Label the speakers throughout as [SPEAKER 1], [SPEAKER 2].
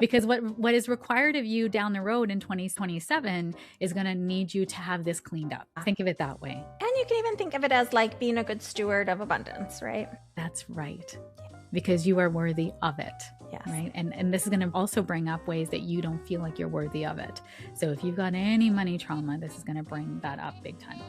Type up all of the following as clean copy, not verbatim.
[SPEAKER 1] Because what is required of you down the road in 2027 is going to need you to have this cleaned up. Think of it that way.
[SPEAKER 2] And you can even think of it as like being a good steward of abundance, right?
[SPEAKER 1] That's right. Because you are worthy of it.
[SPEAKER 2] Yes.
[SPEAKER 1] Right. And this is going to also bring up ways that you don't feel like you're worthy of it. So if you've got any money trauma, this is going to bring that up big time.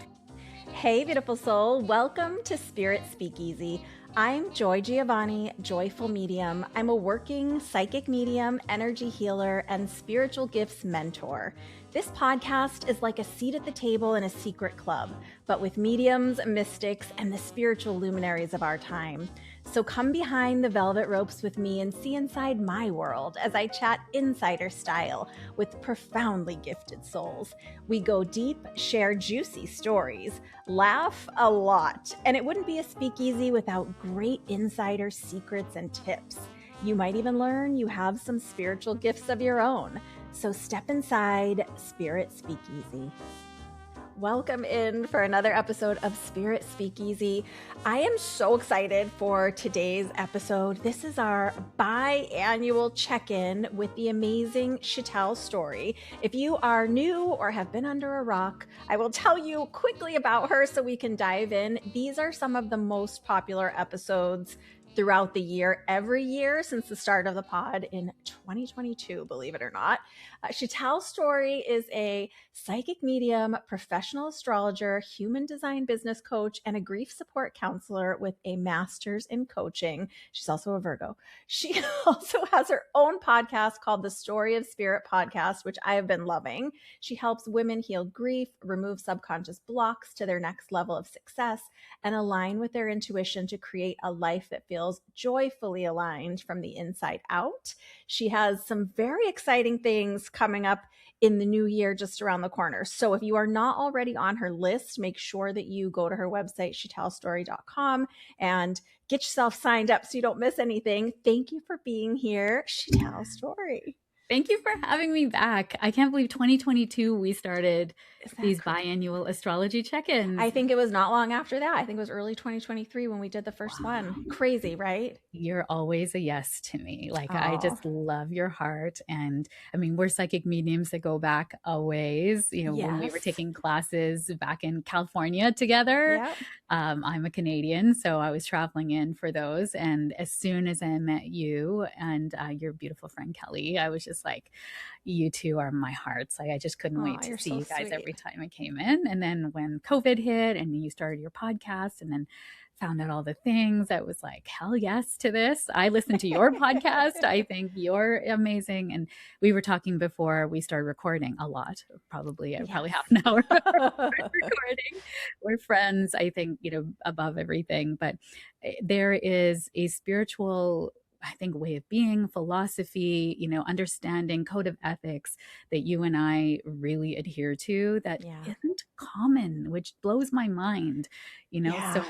[SPEAKER 2] Hey, beautiful soul. Welcome to Spirit Speakeasy. I'm Joy Giovanni, Joyful Medium. I'm a working psychic medium, energy healer, and spiritual gifts mentor. This podcast is like a seat at the table in a secret club, but with mediums, mystics, and the spiritual luminaries of our time. So come behind the velvet ropes with me and see inside my world as I chat insider style with profoundly gifted souls. We go deep, share juicy stories, laugh a lot, and it wouldn't be a speakeasy without great insider secrets and tips. You might even learn you have some spiritual gifts of your own. So step inside Spirit Speakeasy. Welcome in for another episode of Spirit Speakeasy. I am so excited for today's episode. This is our biannual check-in with the amazing Sheetal Story. If you are new or have been under a rock, I will tell you quickly about her so we can dive in. These are some of the most popular episodes throughout the year, every year since the start of the pod in 2022, believe it or not. Sheetal Story is a psychic medium, professional astrologer, human design business coach, and a grief support counselor with a master's in coaching. She's also a Virgo. She also has her own podcast called the Story of Spirit podcast, which I have been loving. She helps women heal grief, remove subconscious blocks to their next level of success, and align with their intuition to create a life that feels joyfully aligned from the inside out. She has some very exciting things coming up in the new year just around the corner. So if you are not already on her list, make sure that you go to her website, sheetalstory.com, and get yourself signed up so you don't miss anything. Thank you for being here, Sheetal Story.
[SPEAKER 1] Thank you for having me back. I can't believe 2022 we started these biannual astrology check-ins.
[SPEAKER 2] I think it was not long after that. I think it was early 2023 when we did the first one. Crazy, right?
[SPEAKER 1] You're always a yes to me. Like, I just love your heart. And I mean, we're psychic mediums that go back a ways. You know, when we were taking classes back in California together,
[SPEAKER 2] Yep.
[SPEAKER 1] I'm a Canadian, so I was traveling in for those. And as soon as I met you and your beautiful friend Kelly, I was just like, you two are my hearts. Like, I just couldn't wait to see you guys every time I came in. And then when COVID hit and you started your podcast and then found out all the things, I was like, hell yes to this. I listened to your podcast. I think you're amazing. And we were talking before we started recording a lot, probably half an hour recording. We're friends, I think, you know, above everything. But there is a spiritual, I think, way of being, philosophy, you know, understanding, code of ethics that you and I really adhere to that isn't common, which blows my mind, you know. So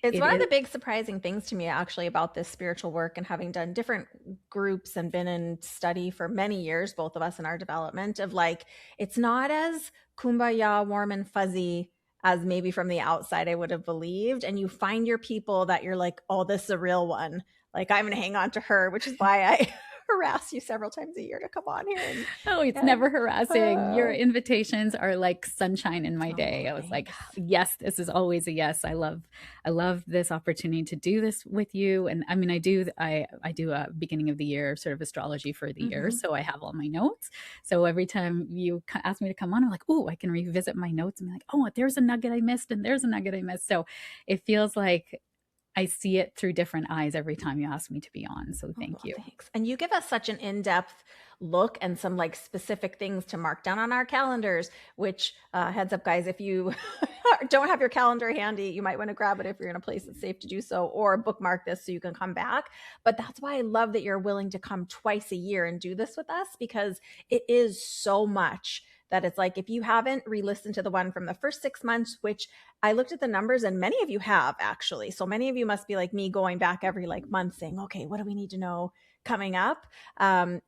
[SPEAKER 2] it's one of the big surprising things to me, actually, about this spiritual work and having done different groups and been in study for many years, both of us in our development, of like, it's not as kumbaya, warm and fuzzy as maybe from the outside I would have believed. And you find your people that you're like, oh, this is a real one. Like, I'm going to hang on to her, which is why I harass you several times a year to come on here.
[SPEAKER 1] It's never harassing. Your invitations are like sunshine in my day. I was like, yes, this is always a yes. I love this opportunity to do this with you. And I mean, I do a beginning of the year sort of astrology for the year. So I have all my notes. So every time you ask me to come on, I'm like, oh, I can revisit my notes and be like, oh, there's a nugget I missed and there's a nugget I missed. So it feels like I see it through different eyes every time you ask me to be on. So thank you.
[SPEAKER 2] Thanks. And you give us such an in-depth look and some like specific things to mark down on our calendars, which heads up, guys, if you don't have your calendar handy, you might want to grab it if you're in a place that's safe to do so, or bookmark this so you can come back. But that's why I love that you're willing to come twice a year and do this with us, because it is so much that it's like, if you haven't re-listened to the one from the first 6 months, which I looked at the numbers and many of you have actually. So many of you must be like me, going back every like month saying, okay, what do we need to know coming up?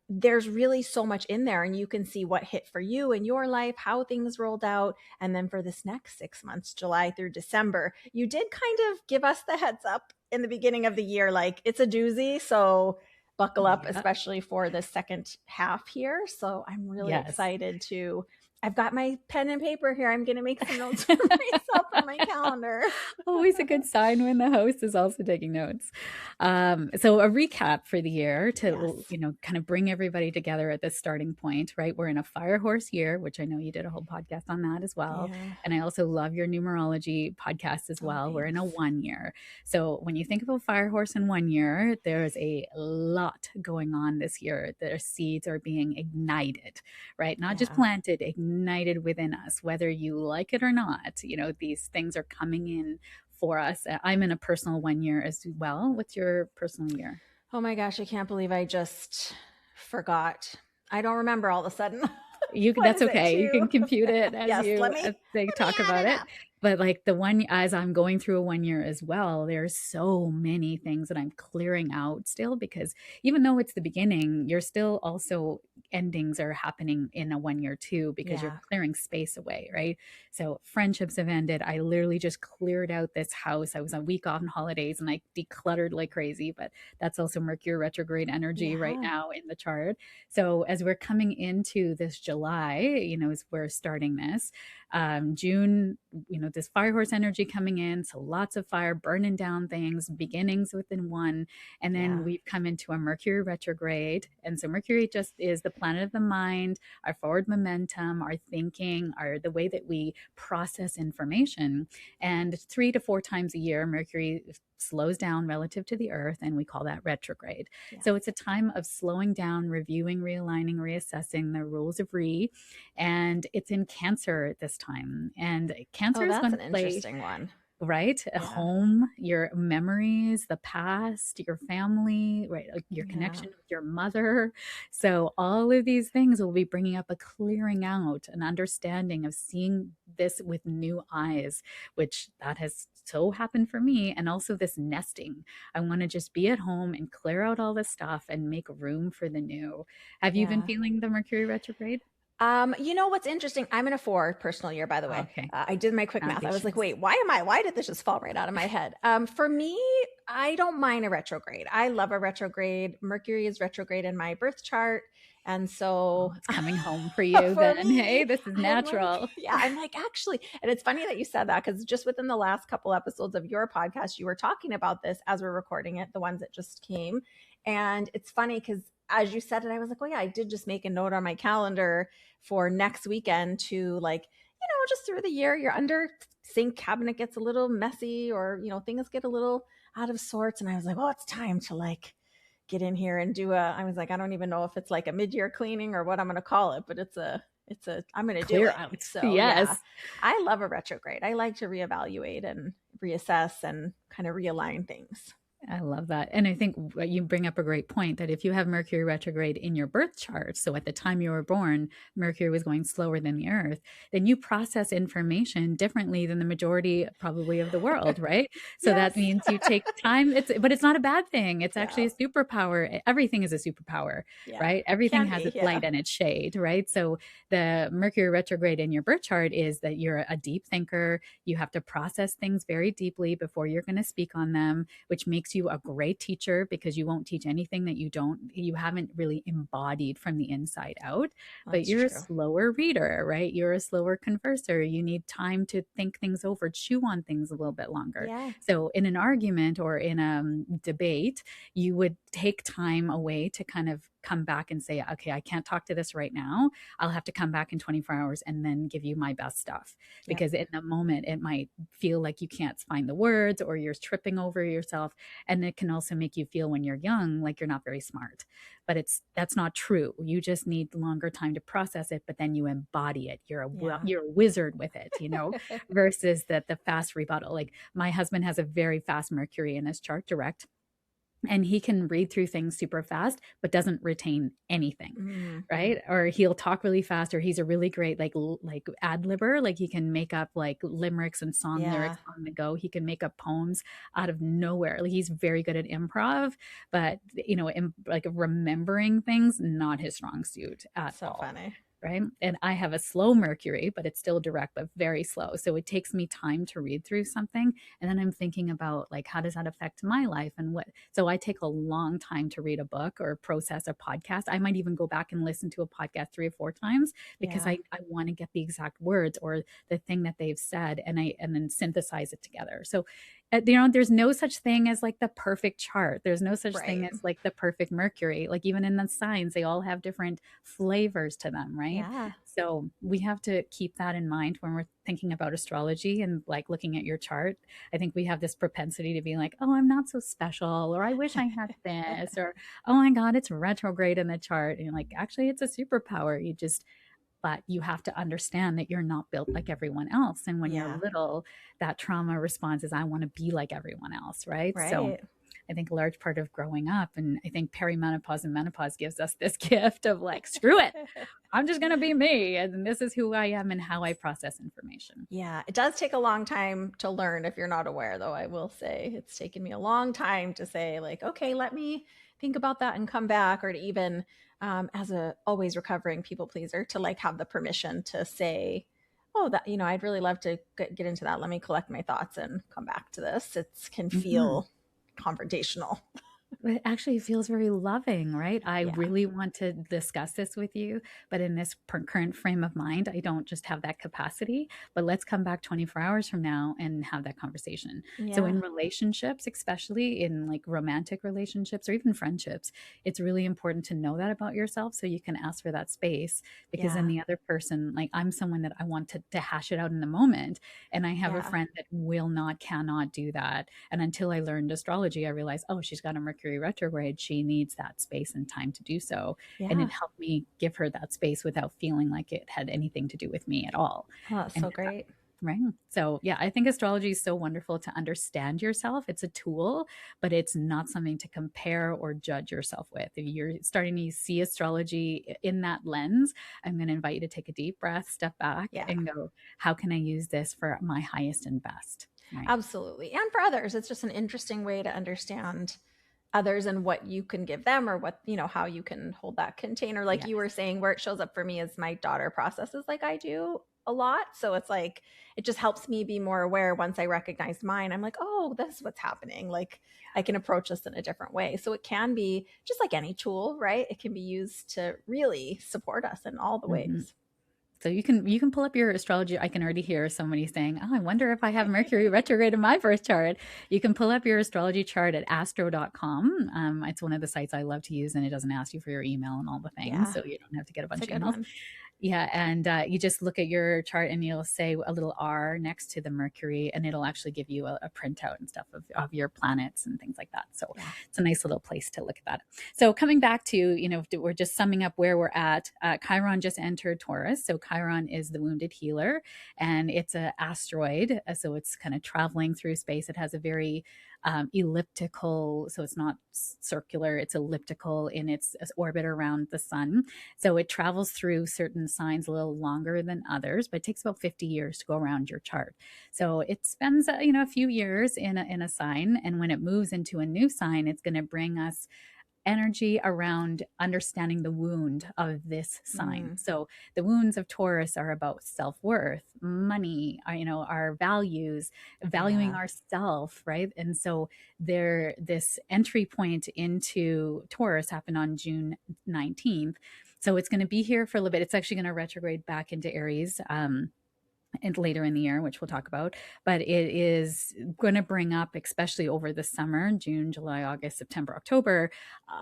[SPEAKER 2] There's really so much in there, and you can see what hit for you in your life, how things rolled out. And then for this next 6 months, July through December, you did kind of give us the heads up in the beginning of the year, like it's a doozy. So buckle up,
[SPEAKER 1] Yeah.
[SPEAKER 2] especially for the second half here. So I'm really
[SPEAKER 1] Yes.
[SPEAKER 2] excited to. I've got my pen and paper here. I'm going to make some notes for myself on my calendar.
[SPEAKER 1] Always a good sign when the host is also taking notes. So a recap for the year to,
[SPEAKER 2] Yes.
[SPEAKER 1] kind of bring everybody together at this starting point, right? We're in a fire horse year, which I know you did a whole podcast on that as well.
[SPEAKER 2] Yeah.
[SPEAKER 1] And I also love your numerology podcast as
[SPEAKER 2] Oh,
[SPEAKER 1] well. We're in a
[SPEAKER 2] thanks.
[SPEAKER 1] 1 year. So when you think of a fire horse in 1 year, there's a lot going on this year. Their seeds are being ignited, right? Not just
[SPEAKER 2] Yeah.
[SPEAKER 1] planted, ignited within us, whether you like it or not. These things are coming in for us. I'm in a personal 1 year as well. What's your personal year?
[SPEAKER 2] Oh my gosh, I can't believe I just forgot. I don't remember all of a sudden. What
[SPEAKER 1] That's
[SPEAKER 2] is it
[SPEAKER 1] okay. You
[SPEAKER 2] to?
[SPEAKER 1] can compute it as
[SPEAKER 2] Yes,
[SPEAKER 1] you
[SPEAKER 2] let me
[SPEAKER 1] as they talk
[SPEAKER 2] add
[SPEAKER 1] about
[SPEAKER 2] it
[SPEAKER 1] it.
[SPEAKER 2] up.
[SPEAKER 1] But like the one, as I'm going through a 1 year as well, there's so many things that I'm clearing out still, because even though it's the beginning, you're still also endings are happening in a 1 year too, because you're
[SPEAKER 2] Yeah.
[SPEAKER 1] clearing space away, right? So friendships have ended. I literally just cleared out this house. I was a week off on holidays and I decluttered like crazy, but that's also Mercury retrograde energy right
[SPEAKER 2] Yeah.
[SPEAKER 1] now in the chart. So as we're coming into this July, as we're starting this, June, this fire horse energy coming in. So lots of fire burning down things, beginnings within one. And then
[SPEAKER 2] Yeah.
[SPEAKER 1] we've come into a Mercury retrograde. And so Mercury just is the planet of the mind, our forward momentum, our thinking, the way that we process information. And 3 to 4 times a year, Mercury slows down relative to the earth, and we call that retrograde.
[SPEAKER 2] Yeah.
[SPEAKER 1] So it's a time of slowing down, reviewing, realigning, reassessing the rules of re. And it's in Cancer at this time. And Cancer
[SPEAKER 2] Oh,
[SPEAKER 1] is
[SPEAKER 2] that's
[SPEAKER 1] going
[SPEAKER 2] an
[SPEAKER 1] to play,
[SPEAKER 2] interesting one.
[SPEAKER 1] right? A
[SPEAKER 2] Yeah.
[SPEAKER 1] home, your memories, the past, your family, right? Your
[SPEAKER 2] Yeah.
[SPEAKER 1] connection with your mother. So all of these things will be bringing up a clearing out, an understanding of seeing this with new eyes, which that has so happened for me. And also this nesting. I want to just be at home and clear out all this stuff and make room for the new. Have you been
[SPEAKER 2] Yeah.
[SPEAKER 1] feeling the Mercury retrograde?
[SPEAKER 2] You know what's interesting? I'm in a 4 personal year, by the way.
[SPEAKER 1] Okay.
[SPEAKER 2] I did my quick math. I was like,
[SPEAKER 1] Foundations.
[SPEAKER 2] wait, why did this just fall right out of my head? For me, I don't mind a retrograde. I love a retrograde. Mercury is retrograde in my birth chart. And
[SPEAKER 1] Oh,
[SPEAKER 2] so
[SPEAKER 1] it's coming home for you
[SPEAKER 2] for
[SPEAKER 1] then. Hey,
[SPEAKER 2] me,
[SPEAKER 1] this is
[SPEAKER 2] I'm like,
[SPEAKER 1] natural.
[SPEAKER 2] yeah, I'm like, actually, and it's funny that you said that because just within the last couple episodes of your podcast, you were talking about this as we're recording it, the ones that just came. And it's funny because as you said it, I was like, oh yeah, I did just make a note on my calendar for next weekend to like, just through the year, your under sink cabinet gets a little messy or, things get a little out of sorts. And I was like, oh, it's time to like get in here and I was like, I don't even know if it's like a mid-year cleaning or what I'm going to call it, but I'm going to do
[SPEAKER 1] Clear
[SPEAKER 2] it.
[SPEAKER 1] out.
[SPEAKER 2] So yeah,
[SPEAKER 1] Yes.
[SPEAKER 2] I love a retrograde. I like to reevaluate and reassess and kind of realign things.
[SPEAKER 1] I love that. And I think you bring up a great point that if you have Mercury retrograde in your birth chart, so at the time you were born, Mercury was going slower than the earth, then you process information differently than the majority probably of the world, right? So
[SPEAKER 2] Yes.
[SPEAKER 1] that means you take time. But it's not a bad thing. It's actually
[SPEAKER 2] Yeah.
[SPEAKER 1] a superpower. Everything is a superpower,
[SPEAKER 2] Yeah.
[SPEAKER 1] right? Everything
[SPEAKER 2] Can
[SPEAKER 1] has
[SPEAKER 2] be.
[SPEAKER 1] its
[SPEAKER 2] Yeah.
[SPEAKER 1] light and its shade, right? So the Mercury retrograde in your birth chart is that you're a deep thinker. You have to process things very deeply before you're going to speak on them, which makes you a great teacher because you won't teach anything that you haven't really embodied from the inside out. But
[SPEAKER 2] That's
[SPEAKER 1] you're a
[SPEAKER 2] true.
[SPEAKER 1] slower reader, right? You're a slower converser. You need time to think things over, chew on things a little bit longer.
[SPEAKER 2] Yeah.
[SPEAKER 1] So in an argument or in a debate, you would take time away to kind of come back and say, okay, I can't talk to this right now. I'll have to come back in 24 hours and then give you my best stuff.
[SPEAKER 2] Yep.
[SPEAKER 1] Because in the moment, it might feel like you can't find the words or you're tripping over yourself. And it can also make you feel when you're young like you're not very smart. But that's not true. You just need longer time to process it, but then you embody it. You're a wizard with it, versus the fast rebuttal. Like my husband has a very fast Mercury in his chart direct, and he can read through things super fast but doesn't retain anything. Right? Or he'll talk really fast, or he's a really great like ad-libber. Like he can make up like limericks and song lyrics on the go. He can make up poems out of nowhere. Like he's very good at improv, but like remembering things, not his strong suit at
[SPEAKER 2] So
[SPEAKER 1] all.
[SPEAKER 2] funny.
[SPEAKER 1] right? And I have a slow Mercury, but it's still direct, but very slow. So it takes me time to read through something. And then I'm thinking about like, how does that affect my life? And what, so I take a long time to read a book or process a podcast. I might even go back and listen to a podcast 3 or 4 times because
[SPEAKER 2] Yeah.
[SPEAKER 1] I want to get the exact words or the thing that they've said and then synthesize it together. So there's no such thing as like the perfect chart. There's no such thing
[SPEAKER 2] Right.
[SPEAKER 1] as like the perfect Mercury. Like even in the signs, they all have different flavors to them, right?
[SPEAKER 2] Yeah.
[SPEAKER 1] So we have to keep that in mind when we're thinking about astrology and like looking at your chart. I think we have this propensity to be like, oh, I'm not so special, or I wish I had this, or oh my God, it's retrograde in the chart. And you're like, actually, it's a superpower. But you have to understand that you're not built like everyone else. And when you're
[SPEAKER 2] Yeah.
[SPEAKER 1] little, that trauma response is, I want to be like everyone else, right? So
[SPEAKER 2] Right.
[SPEAKER 1] I think a large part of growing up, and I think perimenopause and menopause gives us this gift of like, screw it, I'm just going to be me. And this is who I am and how I process information.
[SPEAKER 2] Yeah, it does take a long time to learn if you're not aware, though. I will say it's taken me a long time to say, like, okay, let me think about that and come back, or to even, as a always recovering people pleaser, to like have the permission to say, oh, that, I'd really love to get into that. Let me collect my thoughts and come back to this. It can
[SPEAKER 1] Mm-hmm.
[SPEAKER 2] feel confrontational.
[SPEAKER 1] It actually feels very loving, right? I
[SPEAKER 2] Yeah.
[SPEAKER 1] really want to discuss this with you, but in this current frame of mind, I don't just have that capacity. But let's come back 24 hours from now and have that conversation. So,
[SPEAKER 2] Yeah.
[SPEAKER 1] in relationships, especially in like romantic relationships or even friendships, it's really important to know that about yourself so you can ask for that space because then
[SPEAKER 2] Yeah.
[SPEAKER 1] the other person, like I'm someone that I want to hash it out in the moment. And I have a
[SPEAKER 2] Yeah.
[SPEAKER 1] friend that will not, cannot do that. And until I learned astrology, I realized, oh, she's got a Mercury retrograde. She needs that space and time to do so. And
[SPEAKER 2] Yeah.
[SPEAKER 1] it helped me give her that space without feeling like it had anything to do with me at all.
[SPEAKER 2] Oh, that's
[SPEAKER 1] And
[SPEAKER 2] so great.
[SPEAKER 1] right. So, yeah, I think astrology is so wonderful to understand yourself. It's a tool, but it's not something to compare or judge yourself with. If you're starting to see astrology in that lens, I'm going to invite you to take a deep breath, step back,
[SPEAKER 2] Yeah.
[SPEAKER 1] and go, how can I use this for my highest and best? Right.
[SPEAKER 2] Absolutely. And for others, it's just an interesting way to understand others and what you can give them, or what, how you can hold that container. Like
[SPEAKER 1] Yes.
[SPEAKER 2] you were saying, where it shows up for me is my daughter processes like I do a lot. So it's like, it just helps me be more aware. Once I recognize mine, I'm like, oh, this is what's happening. Like I can approach this in a different way. So it can be just like any tool, right? It can be used to really support us in all the
[SPEAKER 1] Mm-hmm.
[SPEAKER 2] ways.
[SPEAKER 1] So you can pull up your astrology. I can already hear somebody saying, "Oh, I wonder if I have Mercury retrograde in my birth chart." You can pull up your astrology chart at astro.com. It's one of the sites I love to use, and it doesn't ask you for your email and all the things,
[SPEAKER 2] Yeah,
[SPEAKER 1] so you don't have to get a
[SPEAKER 2] it's a
[SPEAKER 1] bunch of
[SPEAKER 2] good
[SPEAKER 1] emails.
[SPEAKER 2] one.
[SPEAKER 1] Yeah, and you just look at your chart and you'll say a little R next to the Mercury, and it'll actually give you a printout and stuff of your planets and things like that. So
[SPEAKER 2] Yeah.
[SPEAKER 1] it's a nice little place to look at that. So coming back to, we're just summing up where we're at. Chiron just entered Taurus. So Chiron is the wounded healer, and it's an asteroid. So it's kind of traveling through space. It has a very elliptical, so it's not circular, it's elliptical in its orbit around the sun. So it travels through certain signs a little longer than others, but it takes about 50 years to go around your chart. So it spends a few years in a sign, and when it moves into a new sign, it's going to bring us energy around understanding the wound of this sign.
[SPEAKER 2] Mm,
[SPEAKER 1] So the wounds of Taurus are about self-worth, money, our values, valuing
[SPEAKER 2] yeah.
[SPEAKER 1] ourself, right? And so this entry point into Taurus happened on June 19th. So it's going to be here for a little bit. It's actually going to retrograde back into Aries. And later in the year, which we'll talk about. But it is going to bring up, especially over the summer, June, July, August, September, October,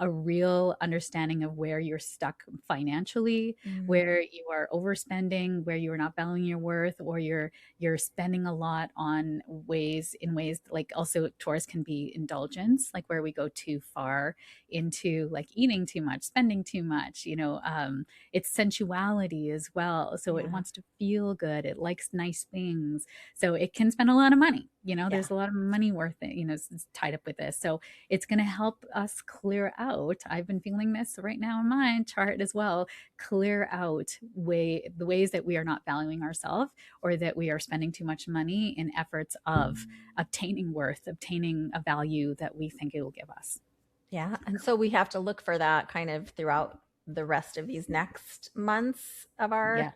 [SPEAKER 1] a real understanding of where you're stuck financially,
[SPEAKER 2] Mm,
[SPEAKER 1] where you are overspending, where you are not valuing your worth, or you're spending a lot on ways like also Taurus can be indulgence, like where we go too far into like eating too much, spending too much, it's sensuality as well. So it
[SPEAKER 2] yeah.
[SPEAKER 1] wants to feel good. It likes nice things. So it can spend a lot of money.
[SPEAKER 2] Yeah.
[SPEAKER 1] There's a lot of money worth it, it's tied up with this. So it's going to help us clear out. I've been feeling this right now in my chart as well. Clear out the ways that we are not valuing ourselves or that we are spending too much money in efforts of obtaining worth, obtaining a value that we think it will give us.
[SPEAKER 2] Yeah. And so we have to look for that kind of throughout the rest of these next months of our
[SPEAKER 1] Yeah.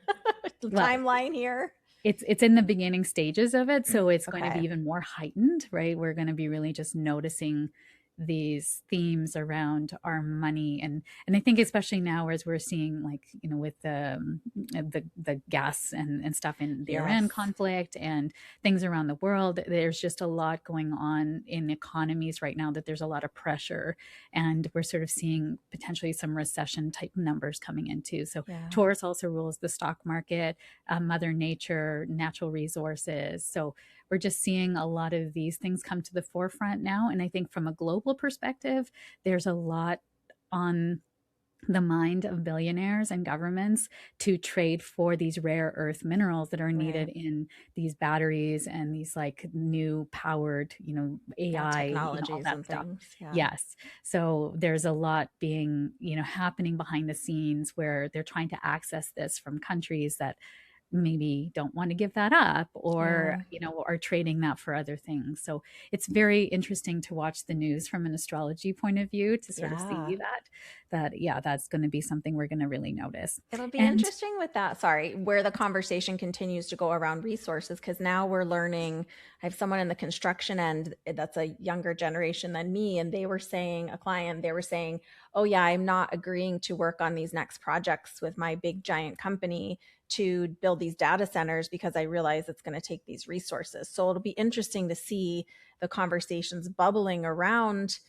[SPEAKER 1] Well,
[SPEAKER 2] timeline here.
[SPEAKER 1] it's in the beginning stages of it, so it's going to be
[SPEAKER 2] Okay.
[SPEAKER 1] even more heightened, right? We're going to be really just noticing these themes around our money, and I think especially now as we're seeing, like, with the gas and stuff in the Iran
[SPEAKER 2] Yes.
[SPEAKER 1] conflict and things around the world, there's just a lot going on in economies right now, that there's a lot of pressure, and we're sort of seeing potentially some recession type numbers coming in too. So
[SPEAKER 2] Yeah.
[SPEAKER 1] Taurus also rules the stock market, Mother Nature, natural resources. So we're just seeing a lot of these things come to the forefront now. And I think from a global perspective, there's a lot on the mind of billionaires and governments to trade for these rare earth minerals that are
[SPEAKER 2] Right.
[SPEAKER 1] needed in these batteries and these like new powered,
[SPEAKER 2] Yeah,
[SPEAKER 1] AI, all
[SPEAKER 2] technologies
[SPEAKER 1] that
[SPEAKER 2] and
[SPEAKER 1] stuff.
[SPEAKER 2] things. Yeah.
[SPEAKER 1] Yes. So there's a lot being, happening behind the scenes where they're trying to access this from countries that maybe don't want to give that up, or
[SPEAKER 2] Yeah.
[SPEAKER 1] are trading that for other things. So it's very interesting to watch the news from an astrology point of view, to sort of
[SPEAKER 2] Yeah.
[SPEAKER 1] see that yeah, that's going to be something we're going to really notice.
[SPEAKER 2] It'll be
[SPEAKER 1] And
[SPEAKER 2] interesting with that. Sorry, where the conversation continues to go around resources, because now we're learning. I have someone in the construction end that's a younger generation than me, and they were saying, a client, they were saying, oh, yeah, I'm not agreeing to work on these next projects with my big giant company to build these data centers because I realize it's going to take these resources. So it'll be interesting to see the conversations bubbling around,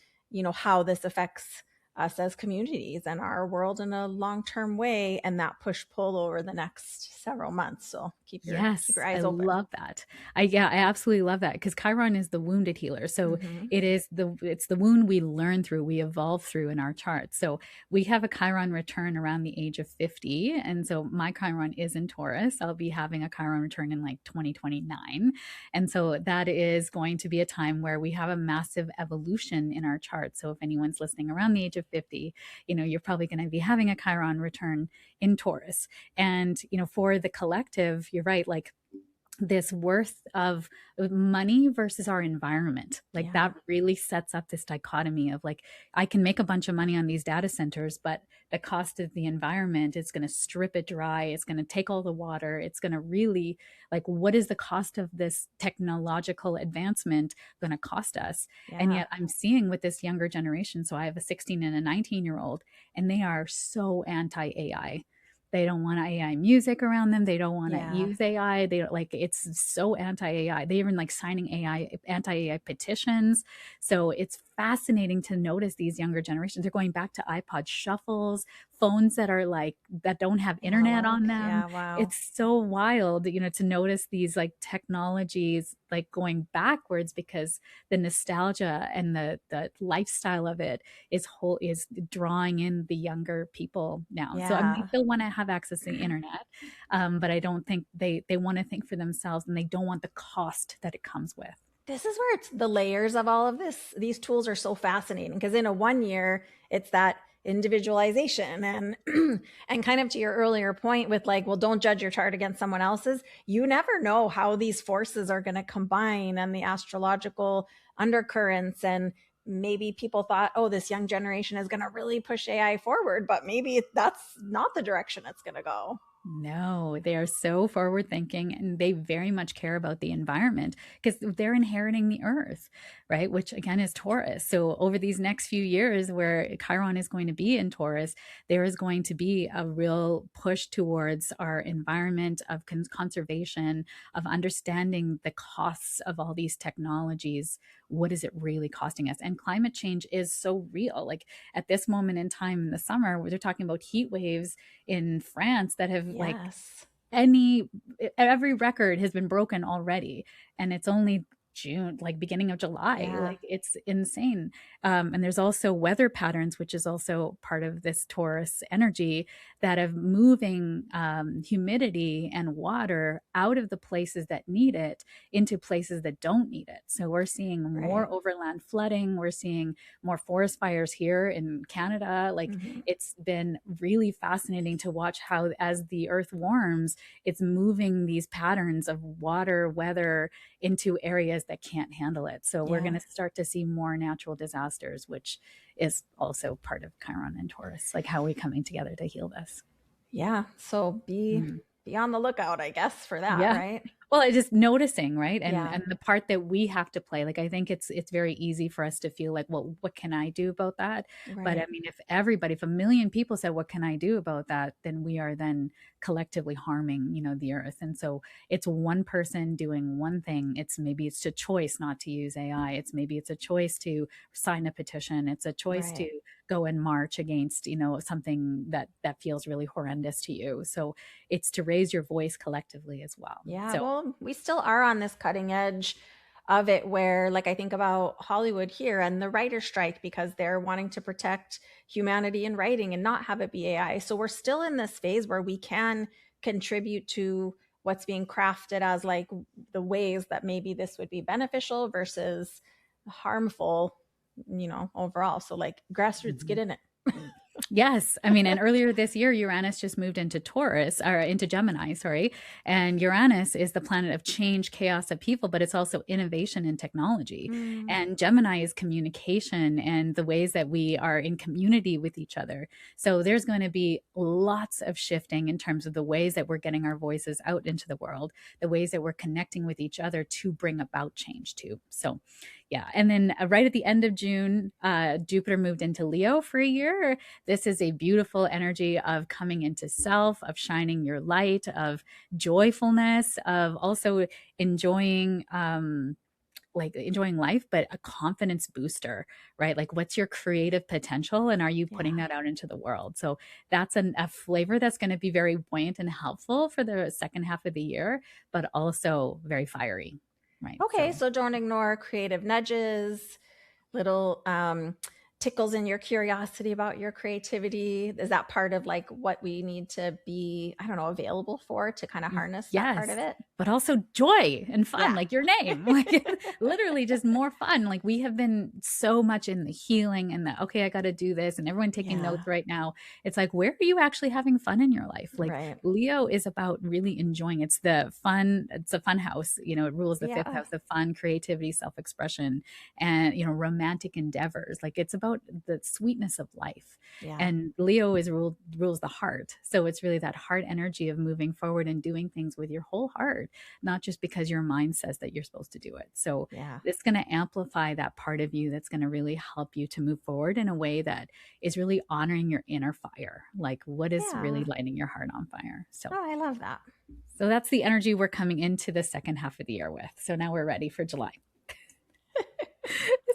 [SPEAKER 2] how this affects us as communities and our world in a long-term way, and that push pull over the next several months. So keep your
[SPEAKER 1] yes, I
[SPEAKER 2] eyes open.
[SPEAKER 1] love that. I absolutely love that, because Chiron is the wounded healer. So
[SPEAKER 2] Mm-hmm.
[SPEAKER 1] it's the wound we learn through, we evolve through in our chart. So we have a Chiron return around the age of 50. And so my Chiron is in Taurus. I'll be having a Chiron return in like 2029. And so that is going to be a time where we have a massive evolution in our chart. So if anyone's listening around the age of 50, you're probably going to be having a Chiron return in Taurus. And, for the collective, you're right, like this worth of money versus our environment, like
[SPEAKER 2] Yeah.
[SPEAKER 1] that really sets up this dichotomy of like, I can make a bunch of money on these data centers, but the cost of the environment is going to strip it dry, it's going to take all the water, it's going to really, like, what is the cost of this technological advancement going to cost us? And
[SPEAKER 2] Yeah.
[SPEAKER 1] yet I'm seeing with this younger generation, so I have a 16 and a 19-year-old, and they are so anti AI. They don't want AI music around them. They don't want to
[SPEAKER 2] Yeah.
[SPEAKER 1] use AI. They don't, like, it's so anti AI. They even like signing anti AI petitions. So it's fascinating to notice these younger generations. They're going back to iPod shuffles, phones that are like, that don't have internet
[SPEAKER 2] Analog.
[SPEAKER 1] on them.
[SPEAKER 2] Yeah. Wow.
[SPEAKER 1] It's so wild, to notice these like technologies like going backwards, because the nostalgia and the lifestyle of it is drawing in the younger people now. So I mean, they
[SPEAKER 2] Yeah.
[SPEAKER 1] still want to have access to the internet, but I don't think they want to think for themselves, and they don't want the cost that it comes with.
[SPEAKER 2] This is where it's the layers of all of this. These tools are so fascinating because in a 1 year, it's that individualization and and kind of to your earlier point with like, well, don't judge your chart against someone else's. You never know how these forces are going to combine and the astrological undercurrents. And maybe people thought, oh, this young generation is going to really push AI forward, but maybe that's not the direction it's going to go.
[SPEAKER 1] No, they are so forward thinking, and they very much care about the environment, because they're inheriting the earth, right? Which again is Taurus. So over these next few years where Chiron is going to be in Taurus, there is going to be a real push towards our environment, of conservation, of understanding the costs of all these technologies. What is it really costing us? And climate change is so real. Like at this moment in time in the summer, where they're talking about heat waves in France that have like
[SPEAKER 2] Yes.
[SPEAKER 1] any every record has been broken already, and it's only June, like beginning of July.
[SPEAKER 2] Yeah.
[SPEAKER 1] Like it's insane. And there's also weather patterns, which is also part of this Taurus energy, that of moving humidity and water out of the places that need it into places that don't need it. So we're seeing more
[SPEAKER 2] Right.
[SPEAKER 1] overland flooding. We're seeing more forest fires here in Canada. Like
[SPEAKER 2] Mm-hmm.
[SPEAKER 1] it's been really fascinating to watch how, as the earth warms, it's moving these patterns of water, weather into areas that can't handle it. So we're going
[SPEAKER 2] Yeah.
[SPEAKER 1] to start to see more natural disasters, which is also part of Chiron and Taurus. Like, how are we coming together to heal this?
[SPEAKER 2] Yeah. So
[SPEAKER 1] Mm.
[SPEAKER 2] be on the lookout, I guess, for that,
[SPEAKER 1] Yeah.
[SPEAKER 2] right?
[SPEAKER 1] Well, it's just noticing, right? And
[SPEAKER 2] Yeah.
[SPEAKER 1] and the part that we have to play, like I think it's very easy for us to feel like, well, what can I do about that? But I
[SPEAKER 2] Right.
[SPEAKER 1] mean, if a million people said, what can I do about that? Then we are then collectively harming, the earth. And so it's one person doing one thing. It's a choice not to use AI. It's a choice to sign a petition. It's a choice to
[SPEAKER 2] Right.
[SPEAKER 1] go and march against, something that feels really horrendous to you. So it's to raise your voice collectively as well.
[SPEAKER 2] Yeah,
[SPEAKER 1] So
[SPEAKER 2] well, we still are on this cutting edge of it where, like, I think about Hollywood here and the writer strike because they're wanting to protect humanity in writing and not have it be AI. So we're still in this phase where we can contribute to what's being crafted as like the ways that maybe this would be beneficial versus harmful, overall. So like grassroots, get
[SPEAKER 1] mhm.
[SPEAKER 2] in it.
[SPEAKER 1] Yes. I mean, and earlier this year, Uranus just moved into Taurus or into Gemini, sorry. And Uranus is the planet of change, chaos, upheaval, but it's also innovation and technology.
[SPEAKER 2] Mm,
[SPEAKER 1] And Gemini is communication and the ways that we are in community with each other. So there's going to be lots of shifting in terms of the ways that we're getting our voices out into the world, the ways that we're connecting with each other to bring about change too. So, yeah. And then right at the end of June, Jupiter moved into Leo for a year. This is a beautiful energy of coming into self, of shining your light, of joyfulness, of also enjoying enjoying life, but a confidence booster, right? Like, what's your creative potential and are you putting
[SPEAKER 2] yeah.
[SPEAKER 1] that out into the world? So that's a flavor that's going to be very buoyant and helpful for the second half of the year, but also very fiery, right?
[SPEAKER 2] Okay,
[SPEAKER 1] So
[SPEAKER 2] so don't ignore creative nudges, little tickles in your curiosity about your creativity. Is that part of like what we need to be, I don't know, available for to kind of harness that part of
[SPEAKER 1] yes,
[SPEAKER 2] it?
[SPEAKER 1] but also joy and fun,
[SPEAKER 2] Yeah.
[SPEAKER 1] like your name, like literally just more fun. Like, we have been so much in the healing and the, okay, I got to do this, and everyone taking
[SPEAKER 2] Yeah.
[SPEAKER 1] notes right now. It's like, where are you actually having fun in your life? Like,
[SPEAKER 2] Right.
[SPEAKER 1] Leo is about really enjoying. It's the fun. It's a fun house. It rules the fifth
[SPEAKER 2] Yeah.
[SPEAKER 1] house of fun, creativity, self-expression, and romantic endeavors. Like, it's about the sweetness of life.
[SPEAKER 2] Yeah.
[SPEAKER 1] And Leo rules the heart. So it's really that heart energy of moving forward and doing things with your whole heart, not just because your mind says that you're supposed to do it. So
[SPEAKER 2] Yeah.
[SPEAKER 1] it's going to amplify that part of you that's going to really help you to move forward in a way that is really honoring your inner fire. Like, what is really
[SPEAKER 2] Yeah.
[SPEAKER 1] lighting your heart on fire?
[SPEAKER 2] Oh, I love that.
[SPEAKER 1] So that's the energy we're coming into the second half of the year with. So now we're ready for July.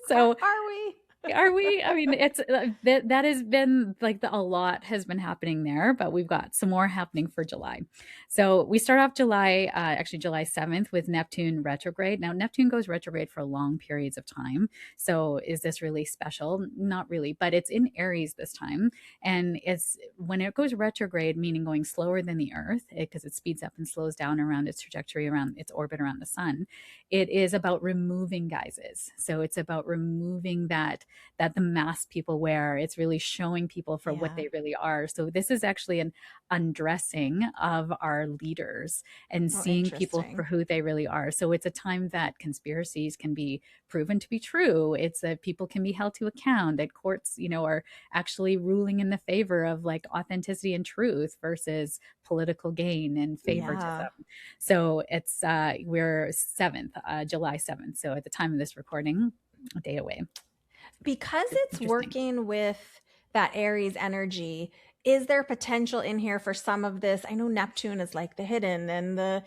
[SPEAKER 1] So
[SPEAKER 2] Are we?
[SPEAKER 1] are we? I mean, it's that has been like a lot has been happening there, but we've got some more happening for July. So we start off July, actually July 7th with Neptune retrograde. Now, Neptune goes retrograde for long periods of time. So is this really special? Not really, but it's in Aries this time. And it's when it goes retrograde, meaning going slower than the Earth, because it speeds up and slows down around its trajectory around its orbit around the sun. It is about removing guises. So it's about removing that the mask people wear. It's really showing people for what
[SPEAKER 2] Yeah.
[SPEAKER 1] they really are. So this is actually an undressing of our leaders and
[SPEAKER 2] Oh,
[SPEAKER 1] seeing people for
[SPEAKER 2] interesting.
[SPEAKER 1] who they really are. So it's a time that conspiracies can be proven to be true. It's that people can be held to account, that courts, are actually ruling in the favor of like authenticity and truth versus political gain and
[SPEAKER 2] Yeah.
[SPEAKER 1] favoritism. So it's we're 7th, July 7th. So at the time of this recording, a day away.
[SPEAKER 2] Because
[SPEAKER 1] It's
[SPEAKER 2] it's
[SPEAKER 1] interesting.
[SPEAKER 2] working with that Aries energy, is there potential in here for some of this? I know Neptune is like the hidden and the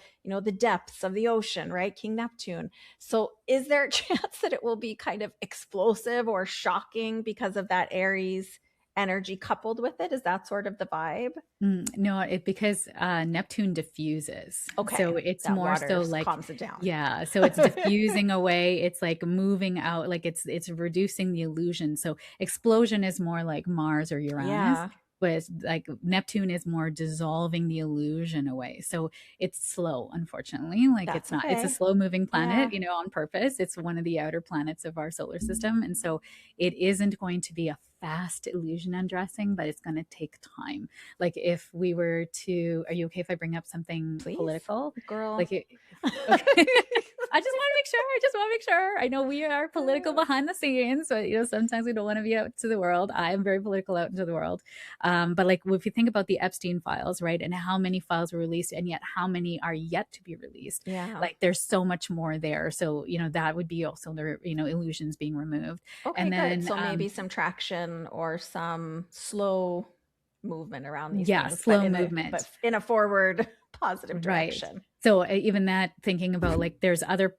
[SPEAKER 2] depths of the ocean, right? King Neptune. So is there a chance that it will be kind of explosive or shocking because of that Aries energy coupled with it? Is that sort of the vibe?
[SPEAKER 1] No, because Neptune diffuses.
[SPEAKER 2] Okay.
[SPEAKER 1] So it's
[SPEAKER 2] That
[SPEAKER 1] more
[SPEAKER 2] water
[SPEAKER 1] so like,
[SPEAKER 2] calms it down.
[SPEAKER 1] yeah, so it's diffusing away. It's like moving out, like it's reducing the illusion. So explosion is more like Mars or Uranus,
[SPEAKER 2] Yeah.
[SPEAKER 1] but like Neptune is more dissolving the illusion away. So it's slow, unfortunately. Like,
[SPEAKER 2] That's
[SPEAKER 1] it's a
[SPEAKER 2] okay.
[SPEAKER 1] slow moving
[SPEAKER 2] Yeah.
[SPEAKER 1] planet, on purpose. It's one of the outer planets of our solar system. And so it isn't going to be a fast illusion undressing, but it's going to take time. Like, if we were to, are you okay if I bring up something
[SPEAKER 2] Please,
[SPEAKER 1] political?
[SPEAKER 2] girl.
[SPEAKER 1] Like, okay. I just want to make sure. I just want to make sure. I know we are political behind the scenes, but sometimes we don't want to be out to the world. I am very political out into the world. But like if you think about the Epstein files, right, and how many files were released, and yet how many are yet to be released,
[SPEAKER 2] Yeah.
[SPEAKER 1] like there's so much more there. So that would be also the illusions being removed,
[SPEAKER 2] Okay,
[SPEAKER 1] and
[SPEAKER 2] good.
[SPEAKER 1] then
[SPEAKER 2] So maybe some traction or some slow movement around these
[SPEAKER 1] yeah,
[SPEAKER 2] things, but
[SPEAKER 1] slow movement.
[SPEAKER 2] in a forward positive
[SPEAKER 1] Right.
[SPEAKER 2] direction.
[SPEAKER 1] So even that, thinking about like there's other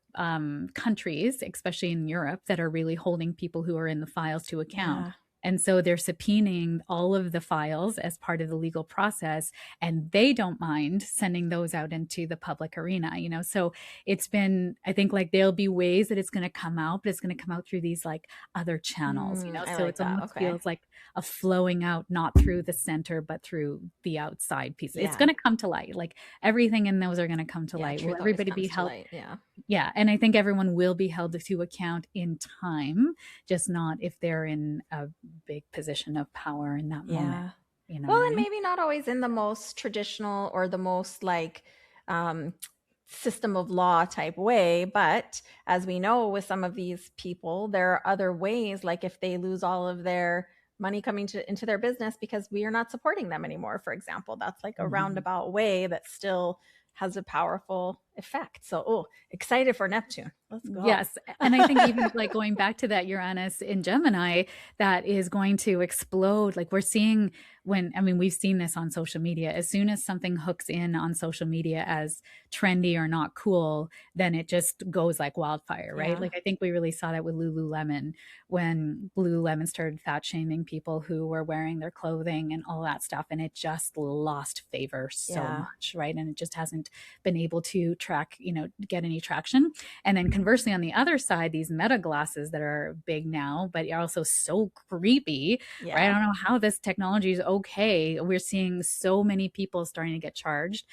[SPEAKER 1] countries, especially in Europe, that are really holding people who are in the files to account.
[SPEAKER 2] Yeah.
[SPEAKER 1] And so they're subpoenaing all of the files as part of the legal process, and they don't mind sending those out into the public arena. So it's been, I think, like there'll be ways that it's going to come out, but it's going to come out through these like other channels.
[SPEAKER 2] I
[SPEAKER 1] So
[SPEAKER 2] like
[SPEAKER 1] it's
[SPEAKER 2] that.
[SPEAKER 1] almost
[SPEAKER 2] Okay.
[SPEAKER 1] feels like a flowing out, not through the center, but through the outside piece. It's
[SPEAKER 2] Yeah.
[SPEAKER 1] going to come to light. Like everything in those are going to come to
[SPEAKER 2] Yeah.
[SPEAKER 1] light. Will
[SPEAKER 2] Truth always
[SPEAKER 1] everybody be
[SPEAKER 2] comes to
[SPEAKER 1] held?
[SPEAKER 2] light. Yeah.
[SPEAKER 1] Yeah. And I think everyone will be held to account in time, just not if they're in a big position of power in that moment.
[SPEAKER 2] Yeah.
[SPEAKER 1] You know what
[SPEAKER 2] Well,
[SPEAKER 1] I
[SPEAKER 2] and
[SPEAKER 1] mean?
[SPEAKER 2] maybe not always in the most traditional or the most like um, system of law type way. But as we know, with some of these people, there are other ways, like if they lose all of their money coming into their business because we are not supporting them anymore, for example, that's like a
[SPEAKER 1] Mhm.
[SPEAKER 2] roundabout way that still has a powerful effect. So, oh, excited for Neptune. Let's go.
[SPEAKER 1] Yes. And I think even like going back to that Uranus in Gemini, that is going to explode. Like we're seeing we've seen this on social media. As soon as something hooks in on social media as trendy or not cool, then it just goes like wildfire, right?
[SPEAKER 2] Yeah.
[SPEAKER 1] Like I think we really saw that with Lululemon when Lululemon started fat shaming people who were wearing their clothing and all that stuff. And it just lost favor so
[SPEAKER 2] Yeah.
[SPEAKER 1] much, right? And it just hasn't been able to get any traction. And then conversely, on the other side, these meta glasses that are big now, but are also so creepy, right? I
[SPEAKER 2] Yeah.
[SPEAKER 1] don't know how this technology is okay. We're seeing so many people starting to get charged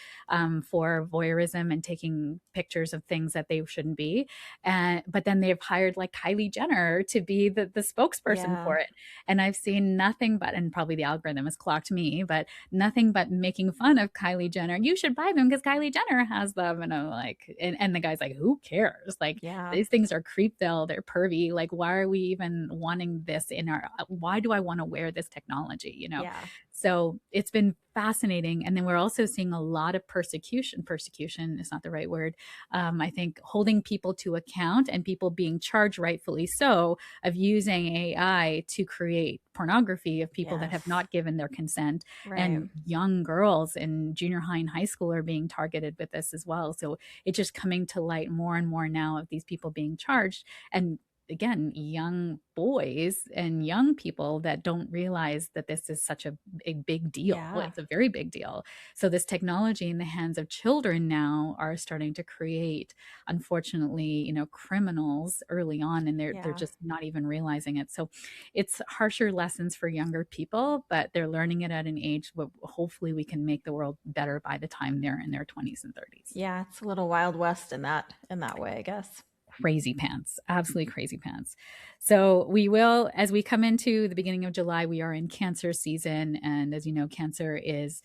[SPEAKER 1] for voyeurism and taking pictures of things that they shouldn't be. But then they've hired like Kylie Jenner to be the spokesperson
[SPEAKER 2] Yeah.
[SPEAKER 1] for it. And I've seen nothing but, and probably the algorithm has clocked me, but nothing but making fun of Kylie Jenner. You should buy them because Kylie Jenner has them. And I'm like, and the guy's like, who cares? Like
[SPEAKER 2] Yeah.
[SPEAKER 1] these things are creepville, they're pervy. Like, why are we even wanting this in our, why do I want to wear this technology?
[SPEAKER 2] Yeah.
[SPEAKER 1] So it's been fascinating. And then we're also seeing a lot of persecution. Persecution is not the right word. I think holding people to account and people being charged, rightfully so, of using AI to create pornography of people that have
[SPEAKER 2] Yes.
[SPEAKER 1] not given their consent.
[SPEAKER 2] Right.
[SPEAKER 1] And young girls in junior high and high school are being targeted with this as well. So it's just coming to light more and more now of these people being charged. And again, young boys and young people that don't realize that this is such a big deal.
[SPEAKER 2] Yeah.
[SPEAKER 1] It's a very big deal. So this technology in the hands of children now are starting to create, unfortunately, criminals early on, and they're
[SPEAKER 2] Yeah.
[SPEAKER 1] just not even realizing it. So it's harsher lessons for younger people, but they're learning it at an age where hopefully we can make the world better by the time they're in their 20s and 30s.
[SPEAKER 2] Yeah, it's a little Wild West in that way, I guess.
[SPEAKER 1] Crazy pants, absolutely crazy pants. So we will, as we come into the beginning of July, we are in Cancer season. And as you know, Cancer is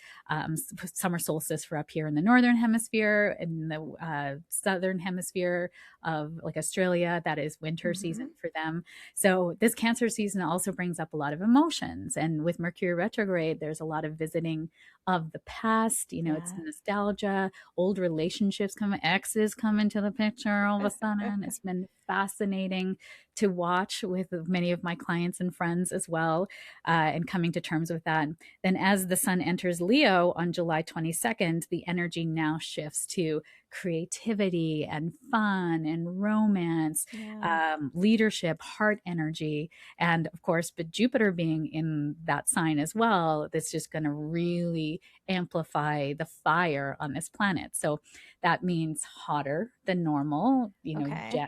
[SPEAKER 1] summer solstice for up here in the Northern Hemisphere. In the Southern Hemisphere of like Australia, that is winter season for them. So this Cancer season also brings up a lot of emotions. And with Mercury retrograde, there's a lot of visiting of the past. It's nostalgia, old relationships exes come into the picture all of a sudden. It's been fascinating to watch with many of my clients and friends as well, and coming to terms with that. Then as the sun enters Leo on July 22nd, the energy now shifts to creativity and fun and romance, leadership, heart energy. And of course, but Jupiter being in that sign as well, that's just going to really amplify the fire on this planet. So that means hotter than normal,
[SPEAKER 2] Okay.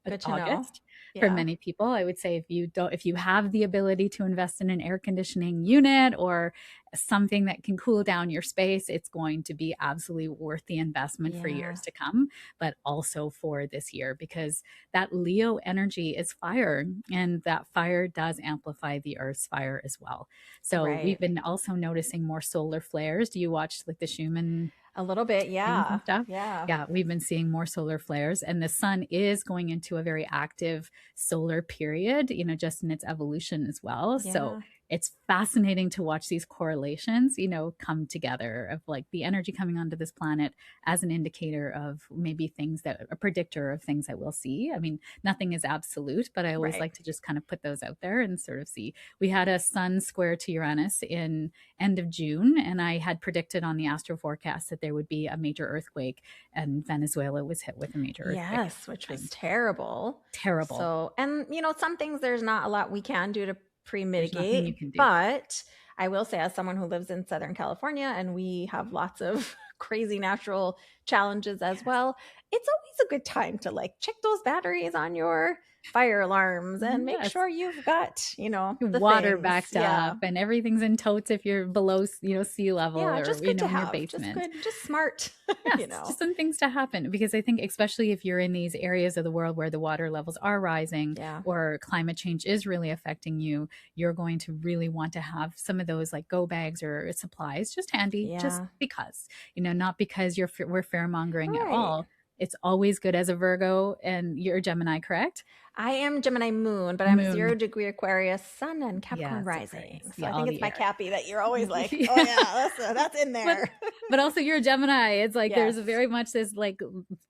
[SPEAKER 2] Good to know.
[SPEAKER 1] August for
[SPEAKER 2] Yeah.
[SPEAKER 1] many people. I would say if you have the ability to invest in an air conditioning unit or something that can cool down your space, it's going to be absolutely worth the investment for years to come, but also for this year, because that Leo energy is fire, and that fire does amplify the Earth's fire as well. So we've been also noticing more solar flares. Do you watch like the Schumann?
[SPEAKER 2] A little bit,
[SPEAKER 1] Things
[SPEAKER 2] yeah.
[SPEAKER 1] and stuff.
[SPEAKER 2] Yeah.
[SPEAKER 1] Yeah, we've been seeing more solar flares, and the sun is going into a very active solar period, just in its evolution as well. So
[SPEAKER 2] Yeah.
[SPEAKER 1] it's fascinating to watch these correlations, come together of like the energy coming onto this planet as an indicator of maybe things that a predictor of things that we'll see. I mean, nothing is absolute, but I always
[SPEAKER 2] Right.
[SPEAKER 1] like to just kind of put those out there and sort of see. We had a sun square to Uranus in end of June, and I had predicted on the astro forecast that there would be a major earthquake, and Venezuela was hit with a major earthquake at
[SPEAKER 2] Yes, which
[SPEAKER 1] the
[SPEAKER 2] was
[SPEAKER 1] time.
[SPEAKER 2] terrible.
[SPEAKER 1] Terrible.
[SPEAKER 2] So, and some things there's not a lot we can do to
[SPEAKER 1] There's nothing you
[SPEAKER 2] pre-mitigate,
[SPEAKER 1] can do.
[SPEAKER 2] but I will say, as someone who lives in Southern California and we have lots of crazy natural challenges as
[SPEAKER 1] Yes.
[SPEAKER 2] well, it's always a good time to like check those batteries on your fire alarms and make
[SPEAKER 1] Yes.
[SPEAKER 2] sure you've got, the
[SPEAKER 1] Water
[SPEAKER 2] things.
[SPEAKER 1] backed
[SPEAKER 2] Yeah.
[SPEAKER 1] up and everything's in totes if you're below, sea level
[SPEAKER 2] Yeah,
[SPEAKER 1] or,
[SPEAKER 2] just good to
[SPEAKER 1] in your
[SPEAKER 2] have. Just
[SPEAKER 1] basement.
[SPEAKER 2] good, just smart,
[SPEAKER 1] Yes, just some things to happen because I think especially if you're in these areas of the world where the water levels are rising
[SPEAKER 2] Yeah.
[SPEAKER 1] or climate change is really affecting you, you're going to really want to have some of those like go bags or supplies just handy, just
[SPEAKER 2] Yeah.
[SPEAKER 1] because, not because we're fear mongering at
[SPEAKER 2] Right.
[SPEAKER 1] all. It's always good as a Virgo, and you're a Gemini, correct?
[SPEAKER 2] I am Gemini moon, but I'm
[SPEAKER 1] Moon.
[SPEAKER 2] 0 degree Aquarius sun and Capricorn
[SPEAKER 1] Yes,
[SPEAKER 2] rising.
[SPEAKER 1] Aquarius.
[SPEAKER 2] So I
[SPEAKER 1] Yeah,
[SPEAKER 2] think
[SPEAKER 1] all
[SPEAKER 2] it's
[SPEAKER 1] the
[SPEAKER 2] my
[SPEAKER 1] air.
[SPEAKER 2] Cappy that you're always like, oh
[SPEAKER 1] Yeah.
[SPEAKER 2] yeah, that's in
[SPEAKER 1] but
[SPEAKER 2] there.
[SPEAKER 1] but also you're a Gemini. It's like
[SPEAKER 2] Yes.
[SPEAKER 1] there's very much this like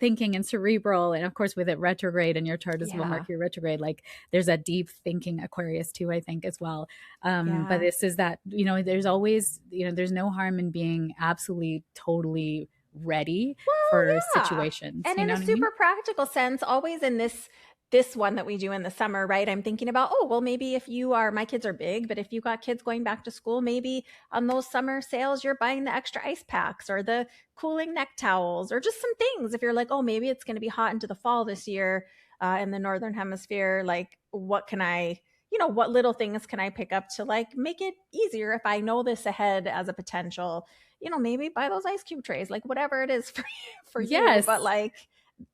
[SPEAKER 1] thinking and cerebral, and of course with it retrograde in your chart as well,
[SPEAKER 2] Yeah.
[SPEAKER 1] Mercury retrograde, like there's a deep thinking Aquarius too, I think as well. But
[SPEAKER 2] Yeah.
[SPEAKER 1] this is that there's always there's no harm in being absolutely totally ready
[SPEAKER 2] Well,
[SPEAKER 1] for
[SPEAKER 2] yeah.
[SPEAKER 1] situations.
[SPEAKER 2] And
[SPEAKER 1] You
[SPEAKER 2] in
[SPEAKER 1] know
[SPEAKER 2] a
[SPEAKER 1] what I mean?
[SPEAKER 2] super practical sense, always in this one that we do in the summer, right? I'm thinking about, oh, well, maybe if you are, my kids are big, but if you got kids going back to school, maybe on those summer sales, you're buying the extra ice packs or the cooling neck towels or just some things. If you're like, oh, maybe it's going to be hot into the fall this year in the Northern Hemisphere, like what can what little things can I pick up to like make it easier if I know this ahead as a potential, maybe buy those ice cube trays, like whatever it is for you, but
[SPEAKER 1] Yes.
[SPEAKER 2] like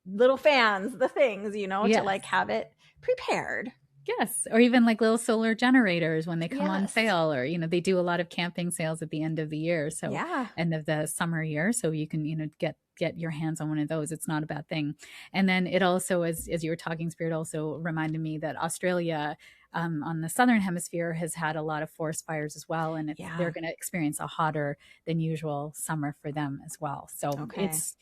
[SPEAKER 2] little fans, the things, to like
[SPEAKER 1] Yes.
[SPEAKER 2] have it prepared.
[SPEAKER 1] Yes, or even like little solar generators when they come on
[SPEAKER 2] Yes.
[SPEAKER 1] sale, or they do a lot of camping sales at the end of the year, so
[SPEAKER 2] Yeah.
[SPEAKER 1] end of the summer year, so you can get your hands on one of those. It's not a bad thing. And then it also, as you were talking, Spirit also reminded me that Australia, on the southern hemisphere, has had a lot of forest fires as well, and they're
[SPEAKER 2] Yeah.
[SPEAKER 1] going to experience a hotter than usual summer for them as well. So
[SPEAKER 2] Okay.
[SPEAKER 1] it's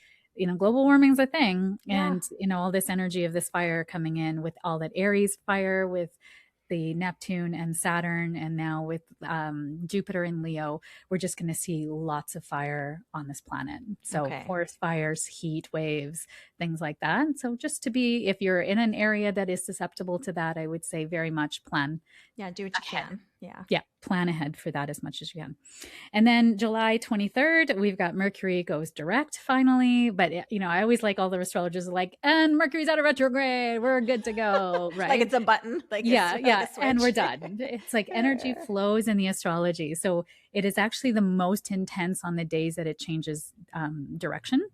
[SPEAKER 1] global warming's a thing,
[SPEAKER 2] Yeah.
[SPEAKER 1] and all this energy of this fire coming in with all that Aries fire with the Neptune and Saturn, and now with Jupiter and Leo, we're just going to see lots of fire on this planet. So
[SPEAKER 2] Okay.
[SPEAKER 1] forest fires, heat waves, things like that. So just to be, if you're in an area that is susceptible to that, I would say very much plan
[SPEAKER 2] Yeah. Do what you
[SPEAKER 1] ahead.
[SPEAKER 2] can. Yeah.
[SPEAKER 1] Yeah, plan ahead for that as much as you can. And then July 23rd, we've got Mercury goes direct finally. But, I always like all the astrologers are like, and Mercury's out of retrograde. We're good to go.
[SPEAKER 2] Like
[SPEAKER 1] Right.
[SPEAKER 2] it's a button, like
[SPEAKER 1] Yeah.
[SPEAKER 2] like
[SPEAKER 1] Yeah.
[SPEAKER 2] a
[SPEAKER 1] And we're
[SPEAKER 2] switch.
[SPEAKER 1] done. It's like energy flows in the astrology. So it is actually the most intense on the days that it changes direction.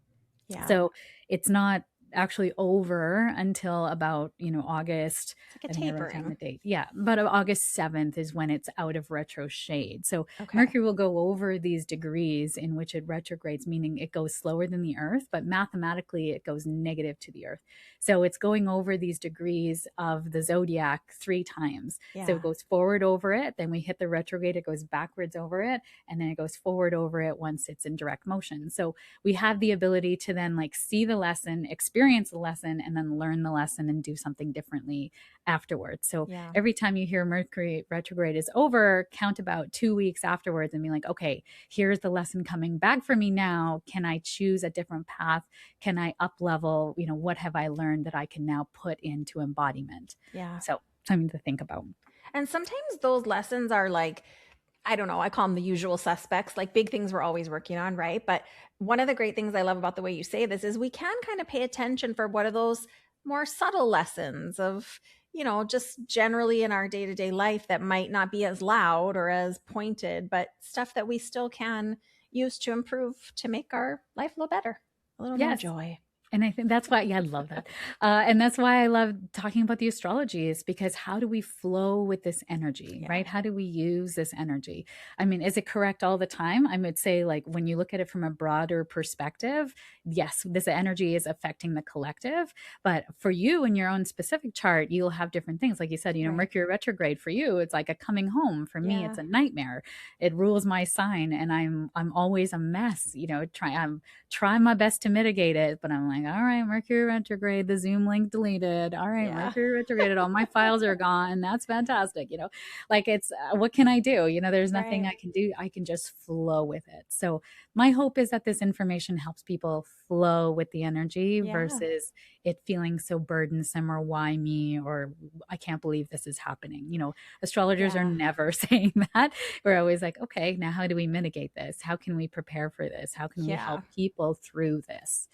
[SPEAKER 2] Yeah.
[SPEAKER 1] So it's not actually over until about August.
[SPEAKER 2] It's like
[SPEAKER 1] I
[SPEAKER 2] a
[SPEAKER 1] think I wrote down the
[SPEAKER 2] tapering.
[SPEAKER 1] date. Yeah, but August 7th is when it's out of retro shade. So
[SPEAKER 2] Okay.
[SPEAKER 1] Mercury will go over these degrees in which it retrogrades, meaning it goes slower than the Earth, but mathematically it goes negative to the Earth. So it's going over these degrees of the zodiac 3 times. So
[SPEAKER 2] Yeah.
[SPEAKER 1] it goes forward over it, then we hit the retrograde, it goes backwards over it, and then it goes forward over it once it's in direct motion. So we have the ability to then like see the lesson, experience the lesson, and then learn the lesson and do something differently afterwards. So
[SPEAKER 2] Yeah.
[SPEAKER 1] every time you hear Mercury retrograde is over, count about 2 weeks afterwards and be like, okay, here's the lesson coming back for me now. Can I choose a different path? Can I up level? What have I learned that I can now put into embodiment?
[SPEAKER 2] Yeah.
[SPEAKER 1] So something to think about.
[SPEAKER 2] And sometimes those lessons are like, I don't know, I call them the usual suspects, like big things we're always working on, right? But one of the great things I love about the way you say this is we can kind of pay attention for what are those more subtle lessons of, just generally in our day to day life that might not be as loud or as pointed, but stuff that we still can use to improve to make our life a little better, a little more
[SPEAKER 1] Yes.
[SPEAKER 2] joy.
[SPEAKER 1] And I think that's why, yeah, I love that. And that's why I love talking about the astrology is because how do we flow with this energy,
[SPEAKER 2] Yeah.
[SPEAKER 1] right? How do we use this energy? I mean, is it correct all the time? I would say, like, when you look at it from a broader perspective, yes, this energy is affecting the collective. But for you in your own specific chart, you'll have different things. Like you said,
[SPEAKER 2] Right.
[SPEAKER 1] Mercury retrograde for you, it's like a coming home. For me,
[SPEAKER 2] Yeah.
[SPEAKER 1] it's a nightmare. It rules my sign, and I'm always a mess. I'm trying my best to mitigate it, but I'm like, all right, Mercury retrograde, the Zoom link deleted. All right,
[SPEAKER 2] Yeah.
[SPEAKER 1] Mercury retrograded, all my files are gone. That's fantastic. Like it's what can I do? There's nothing
[SPEAKER 2] Right.
[SPEAKER 1] I can do. I can just flow with it. So my hope is that this information helps people flow with the energy
[SPEAKER 2] Yeah.
[SPEAKER 1] versus it feeling so burdensome or why me or I can't believe this is happening. Astrologers are
[SPEAKER 2] Yeah.
[SPEAKER 1] never saying that. We're always like, okay, now how do we mitigate this? How can we prepare for this? How can we
[SPEAKER 2] Yeah.
[SPEAKER 1] help people through this?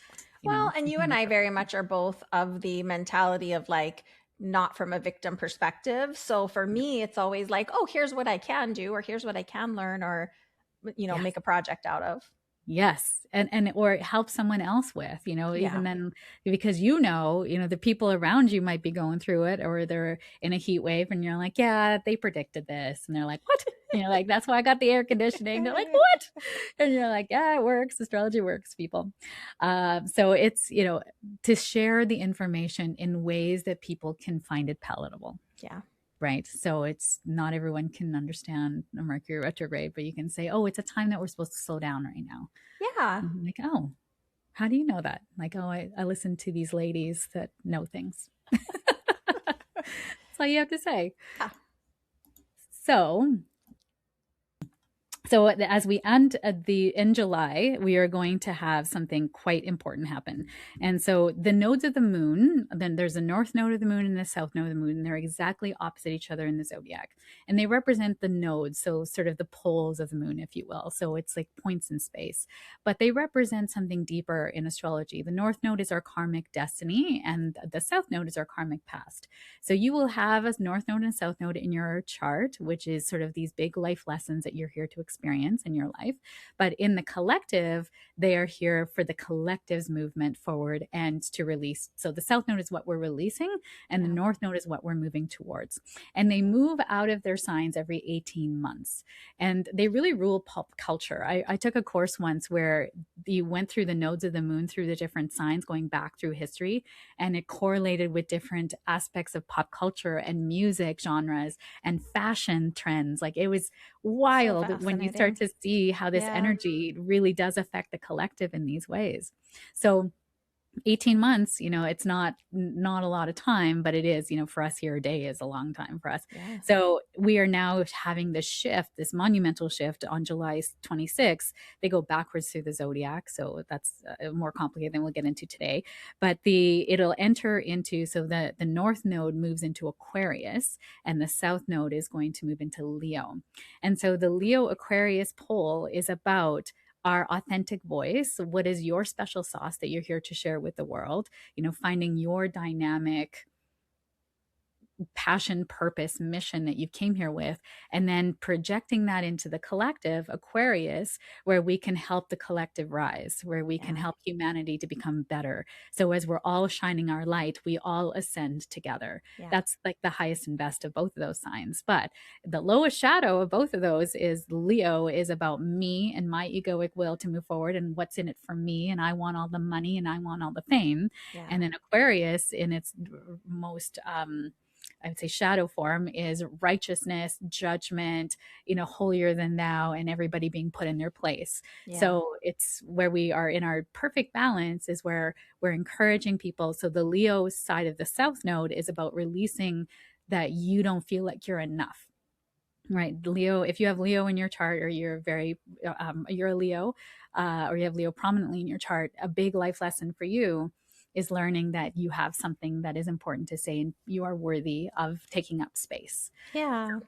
[SPEAKER 2] Well, and you
[SPEAKER 1] Something
[SPEAKER 2] and
[SPEAKER 1] like
[SPEAKER 2] I
[SPEAKER 1] that.
[SPEAKER 2] very much are both of the mentality of like, not from a victim perspective. So for me, it's always like, oh, here's what I can do, or here's what I can learn, or,
[SPEAKER 1] Yes.
[SPEAKER 2] make a project out of.
[SPEAKER 1] Yes. And or help someone else with,
[SPEAKER 2] Yeah.
[SPEAKER 1] even then, because the people around you might be going through it or they're in a heat wave and you're like, yeah, they predicted this. And they're like, what? And you're like, that's why I got the air conditioning. They're like, what? And you're like, yeah, it works. Astrology works, people. So it's, to share the information in ways that people can find it palatable.
[SPEAKER 2] Yeah.
[SPEAKER 1] Right. So it's not everyone can understand a Mercury retrograde, but you can say, oh, it's a time that we're supposed to slow down right now.
[SPEAKER 2] Yeah.
[SPEAKER 1] And I'm like, oh, how do you know that? Like, oh, I listen to these ladies that know things. That's all you have to say.
[SPEAKER 2] Yeah.
[SPEAKER 1] So as we end in July, we are going to have something quite important happen. And so the nodes of the moon, then there's a north node of the moon and the south node of the moon, and they're exactly opposite each other in the zodiac. And they represent the nodes, so sort of the poles of the moon, if you will. So it's like points in space. But they represent something deeper in astrology. The north node is our karmic destiny, and the south node is our karmic past. So you will have a north node and south node in your chart, which is sort of these big life lessons that you're here to experience in your life. But in the collective, they are here for the collective's movement forward and to release. So the south node is what we're releasing, and the north node is what we're moving towards. And they move out of their signs every 18 months. And they really rule pop culture. I took a course once where you went through the nodes of the moon through the different signs going back through history, and it correlated with different aspects of pop culture and music genres and fashion trends. Like it was
[SPEAKER 2] So
[SPEAKER 1] wild when you start
[SPEAKER 2] fascinating.
[SPEAKER 1] to see how this
[SPEAKER 2] Yeah.
[SPEAKER 1] energy really does affect the collective in these ways. So 18 months, it's not a lot of time, but it is, for us here, a day is a long time for us.
[SPEAKER 2] Yeah.
[SPEAKER 1] So we are now having this shift, this monumental shift on July 26th. They go backwards through the zodiac, so that's more complicated than we'll get into today. But it'll enter into, so the north node moves into Aquarius, and the south node is going to move into Leo. And so the Leo Aquarius pole is about our authentic voice. What is your special sauce that you're here to share with the world? Finding your dynamic passion, purpose, mission that you came here with, and then projecting that into the collective, Aquarius, where we can help the collective rise, where we can help humanity to become better. So as we're all shining our light, we all ascend together.
[SPEAKER 2] Yeah.
[SPEAKER 1] That's like the highest and best of both of those signs. But the lowest shadow of both of those is Leo, is about me and my egoic will to move forward and what's in it for me. And I want all the money and I want all the fame.
[SPEAKER 2] Yeah.
[SPEAKER 1] And then Aquarius, in its most I would say shadow form, is righteousness, judgment, holier than thou, and everybody being put in their place.
[SPEAKER 2] Yeah.
[SPEAKER 1] So it's where we are in our perfect balance, is where we're encouraging people. So the Leo side of the south node is about releasing that you don't feel like you're enough. Right, Leo. If you have Leo in your chart, or you're you're a Leo, or you have Leo prominently in your chart, a big life lesson for you is learning that you have something that is important to say and you are worthy of taking up space.
[SPEAKER 2] Yeah.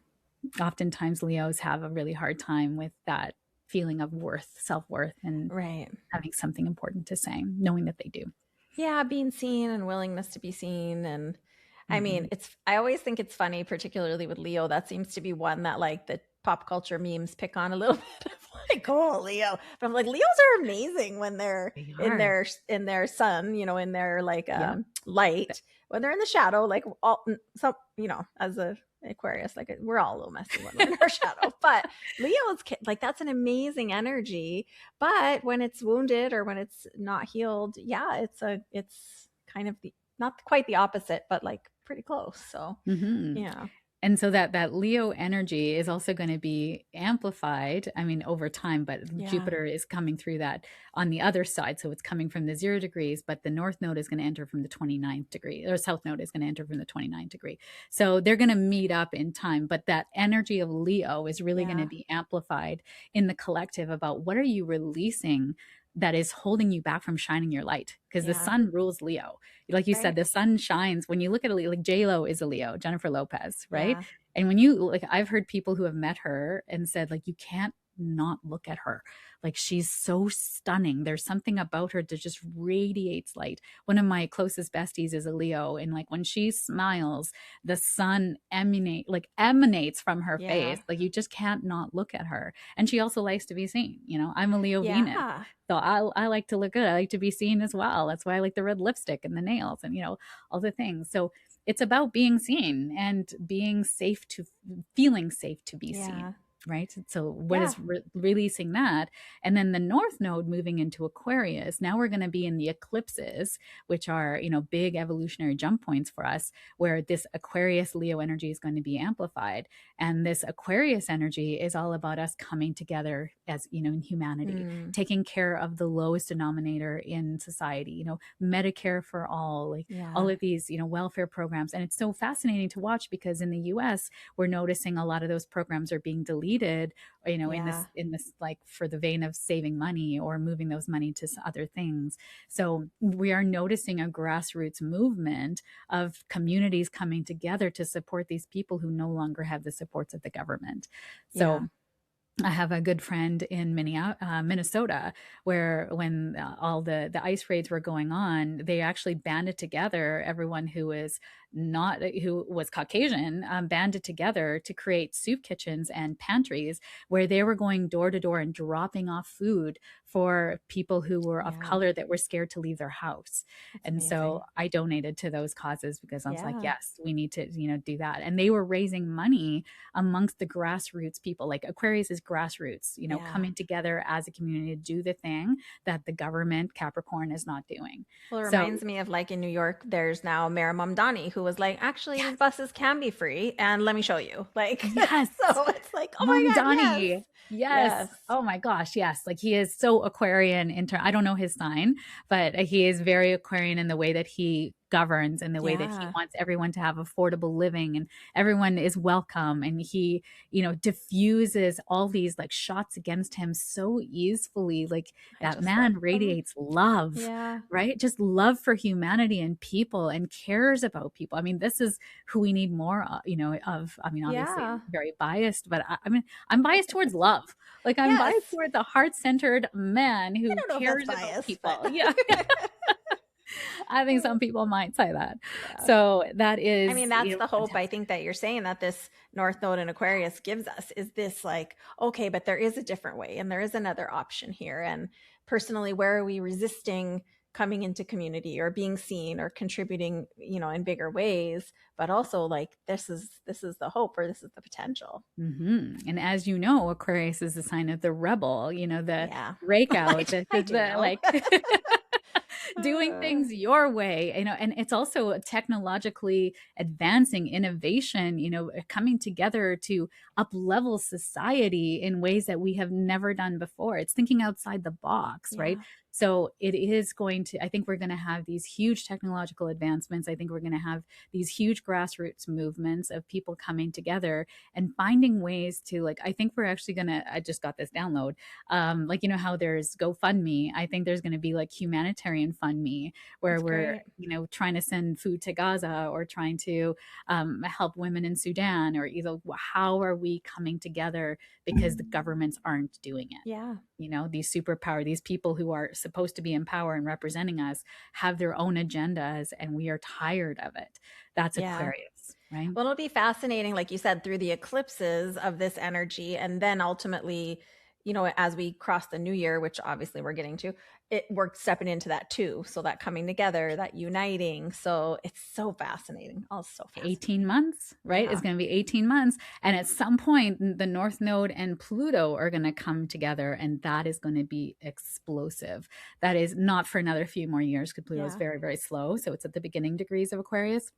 [SPEAKER 1] So oftentimes Leos have a really hard time with that feeling of worth, self-worth, and
[SPEAKER 2] Right.
[SPEAKER 1] having something important to say, knowing that they do.
[SPEAKER 2] Yeah, being seen and willingness to be seen. And I mean, I always think it's funny, particularly with Leo, that seems to be one that like the pop culture memes pick on a little bit. Pretty cool, Leo. But I'm like, Leos are amazing when they're
[SPEAKER 1] They
[SPEAKER 2] in
[SPEAKER 1] are.
[SPEAKER 2] their sun, in their like
[SPEAKER 1] Yep.
[SPEAKER 2] light. When they're in the shadow, like all some, as a Aquarius, like we're all a little messy when we're in our shadow. But Leo's like that's an amazing energy. But when it's wounded or when it's not healed, yeah, it's kind of the not quite the opposite, but like pretty close. So
[SPEAKER 1] Hmm.
[SPEAKER 2] yeah,
[SPEAKER 1] And so that Leo energy is also going to be amplified, I mean, over time, but
[SPEAKER 2] yeah,
[SPEAKER 1] Jupiter is coming through that on the other side. So it's coming from the 0 degrees, but the North Node is going to enter from the 29th degree, or South Node is going to enter from the 29th degree. So they're going to meet up in time. But that energy of Leo is really going to
[SPEAKER 2] yeah,
[SPEAKER 1] be amplified in the collective about what are you releasing that is holding you back from shining your light, because the
[SPEAKER 2] yeah,
[SPEAKER 1] sun rules Leo. Like you said,
[SPEAKER 2] right,
[SPEAKER 1] the sun shines when you look at a Leo, like J Lo is a Leo, Jennifer Lopez, right?
[SPEAKER 2] yeah,
[SPEAKER 1] And when you like, I've heard people who have met her and said, like, you can't not look at her. Like, she's so stunning. There's something about her that just radiates light. One of my closest besties is a Leo. And like, when she smiles, the sun emanates from her
[SPEAKER 2] yeah,
[SPEAKER 1] face. Like, you just can't not look at her. And she also likes to be seen. I'm a Leo Venus.
[SPEAKER 2] yeah,
[SPEAKER 1] So I like to look good. I like to be seen as well. That's why I like the red lipstick and the nails and, all the things. So it's about being seen and being safe to feeling safe to be seen,
[SPEAKER 2] yeah,
[SPEAKER 1] right? So what
[SPEAKER 2] yeah,
[SPEAKER 1] is releasing that? And then the North Node moving into Aquarius, now we're going to be in the eclipses, which are big evolutionary jump points for us, where this Aquarius Leo energy is going to be amplified. And this Aquarius energy is all about us coming together as in humanity,
[SPEAKER 2] mm,
[SPEAKER 1] taking care of the lowest denominator in society, Medicare for all, like all
[SPEAKER 2] yeah,
[SPEAKER 1] of these welfare programs. And it's so fascinating to watch, because in the US we're noticing a lot of those programs are being deleted, in
[SPEAKER 2] yeah,
[SPEAKER 1] this like for the vein of saving money or moving those money to other things. So we are noticing a grassroots movement of communities coming together to support these people who no longer have the supports of the government.
[SPEAKER 2] yeah,
[SPEAKER 1] So I have a good friend in Minnesota, where when all the ice raids were going on, they actually banded together everyone who was Caucasian, banded together to create soup kitchens and pantries where they were going door to door and dropping off food for people who were of
[SPEAKER 2] yeah.
[SPEAKER 1] color that were scared to leave their house.
[SPEAKER 2] That's
[SPEAKER 1] And so
[SPEAKER 2] amazing.
[SPEAKER 1] I donated to those causes because I was like,
[SPEAKER 2] Yeah,
[SPEAKER 1] yes, we need to, do that. And they were raising money amongst the grassroots people. Like Aquarius is grassroots,
[SPEAKER 2] yeah.
[SPEAKER 1] coming together as a community to do the thing that the government Capricorn is not doing.
[SPEAKER 2] Well, it
[SPEAKER 1] So
[SPEAKER 2] reminds me of like in New York, there's now Mayor Mamdani who was like, actually, these
[SPEAKER 1] yes,
[SPEAKER 2] buses can be free, and let me show you. Like,
[SPEAKER 1] yes,
[SPEAKER 2] so it's like, oh my
[SPEAKER 1] Mom
[SPEAKER 2] God, yes,
[SPEAKER 1] Donnie. Yes.
[SPEAKER 2] yes,
[SPEAKER 1] Oh my gosh. Yes. Like he is so Aquarian I don't know his sign, but he is very Aquarian in the way that he governs and the way that he
[SPEAKER 2] yeah.
[SPEAKER 1] wants everyone to have affordable living and everyone is welcome. And he, diffuses all these like shots against him so easily. Like
[SPEAKER 2] I
[SPEAKER 1] that
[SPEAKER 2] just love
[SPEAKER 1] man
[SPEAKER 2] them.
[SPEAKER 1] radiates love,
[SPEAKER 2] Yeah.
[SPEAKER 1] right? Just love for humanity and people and cares about people. I mean, this is who we need more, of. I mean, obviously,
[SPEAKER 2] Yeah.
[SPEAKER 1] I'm very biased, but I mean, I'm biased towards love. Like I'm
[SPEAKER 2] Yes.
[SPEAKER 1] biased toward the heart-centered man
[SPEAKER 2] I
[SPEAKER 1] who
[SPEAKER 2] don't know if that's
[SPEAKER 1] cares about
[SPEAKER 2] biased, but
[SPEAKER 1] people. Yeah. I think some people might say that.
[SPEAKER 2] yeah.
[SPEAKER 1] So that
[SPEAKER 2] I
[SPEAKER 1] is,
[SPEAKER 2] mean, that's the hope I
[SPEAKER 1] fantastic.
[SPEAKER 2] think that you're saying that this North Node in Aquarius gives us is this like, okay, but there is a different way and there is another option here. And personally, where are we resisting coming into community or being seen or contributing, in bigger ways? But also like this is the hope or this is the potential.
[SPEAKER 1] And as you know, Aquarius is a sign of the rebel, the
[SPEAKER 2] Yeah.
[SPEAKER 1] breakout,
[SPEAKER 2] I do
[SPEAKER 1] the
[SPEAKER 2] know.
[SPEAKER 1] like doing things your way, and it's also a technologically advancing innovation, coming together to up level society in ways that we have never done before. It's thinking outside the box, right?
[SPEAKER 2] Yeah.
[SPEAKER 1] So it is going to, I think we're going to have these huge technological advancements. I think we're going to have these huge grassroots movements of people coming together and finding ways to, like, I think we're actually going to, I just got this download, like, how there's GoFundMe. I think there's going to be like humanitarian fund me where
[SPEAKER 2] That's
[SPEAKER 1] we're,
[SPEAKER 2] great.
[SPEAKER 1] trying to send food to Gaza or trying to help women in Sudan, or either how are we coming together because the governments aren't doing it.
[SPEAKER 2] Yeah.
[SPEAKER 1] These superpower, these people who are supposed to be in power and representing us have their own agendas, and we are tired of it. That's
[SPEAKER 2] Yeah.
[SPEAKER 1] Aquarius, right?
[SPEAKER 2] Well, it'll be fascinating, like you said, through the eclipses of this energy, and then ultimately, as we cross the new year, which obviously we're getting to, we're stepping into that too. So that coming together, that uniting. So it's so fascinating. Oh, so fascinating.
[SPEAKER 1] 18 months, right?
[SPEAKER 2] Yeah.
[SPEAKER 1] It's going to be 18 months. And at some point, the North Node and Pluto are going to come together, and that is going to be explosive. That is not for another few more years because Pluto is
[SPEAKER 2] Yeah.
[SPEAKER 1] very, very slow. So it's at the beginning degrees of Aquarius.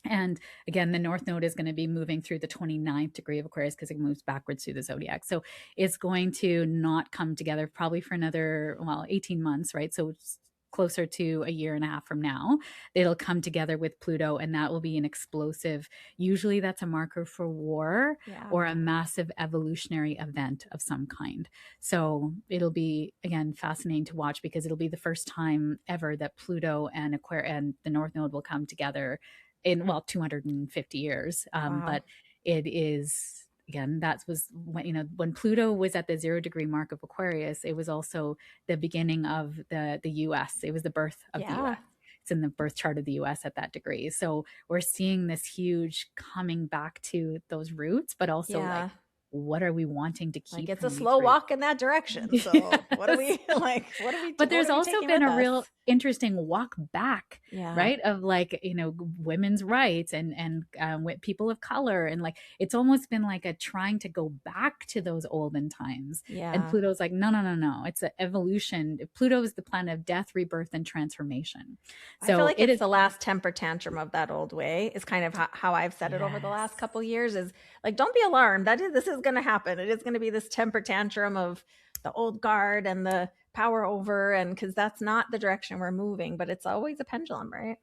[SPEAKER 1] And again, the North Node is going to be moving through the 29th degree of Aquarius because it moves backwards through the zodiac. So it's going to not come together probably for another, 18 months, right? So it's closer to a year and a half from now. It'll come together with Pluto, and that will be an explosive. Usually that's a marker for war
[SPEAKER 2] Yeah.
[SPEAKER 1] or a massive evolutionary event of some kind. So it'll be, again, fascinating to watch because it'll be the first time ever that Pluto and Aquarius and the North Node will come together in 250 years.
[SPEAKER 2] Wow.
[SPEAKER 1] But it is, again, that was when Pluto was at the 0 degree mark of Aquarius, it was also the beginning of the US. It was the birth of the
[SPEAKER 2] Yeah.
[SPEAKER 1] US. It's in the birth chart of the US at that degree. So we're seeing this huge coming back to those roots, but also like, what are we wanting to keep?
[SPEAKER 2] Like, it's a slow walk in that direction. So
[SPEAKER 1] Yes.
[SPEAKER 2] what are we like? What are we?
[SPEAKER 1] But there's
[SPEAKER 2] what are we
[SPEAKER 1] also
[SPEAKER 2] taking
[SPEAKER 1] been
[SPEAKER 2] with
[SPEAKER 1] a
[SPEAKER 2] us?
[SPEAKER 1] real interesting walk back,
[SPEAKER 2] Yeah.
[SPEAKER 1] right? Of like, women's rights and with people of color. And like, it's almost been like a trying to go back to those olden times.
[SPEAKER 2] Yeah.
[SPEAKER 1] And Pluto's like, no, no, no, no. It's an evolution. Pluto is the planet of death, rebirth, and transformation.
[SPEAKER 2] I
[SPEAKER 1] So
[SPEAKER 2] feel like
[SPEAKER 1] it
[SPEAKER 2] it's
[SPEAKER 1] is
[SPEAKER 2] the last temper tantrum of that old way. Is kind of how I've said it over the last
[SPEAKER 1] Yes.
[SPEAKER 2] couple years. Is like, don't be alarmed. This is going to happen. It is going to be this temper tantrum of the old guard and the power over, and because that's not the direction we're moving. But it's always a pendulum, right?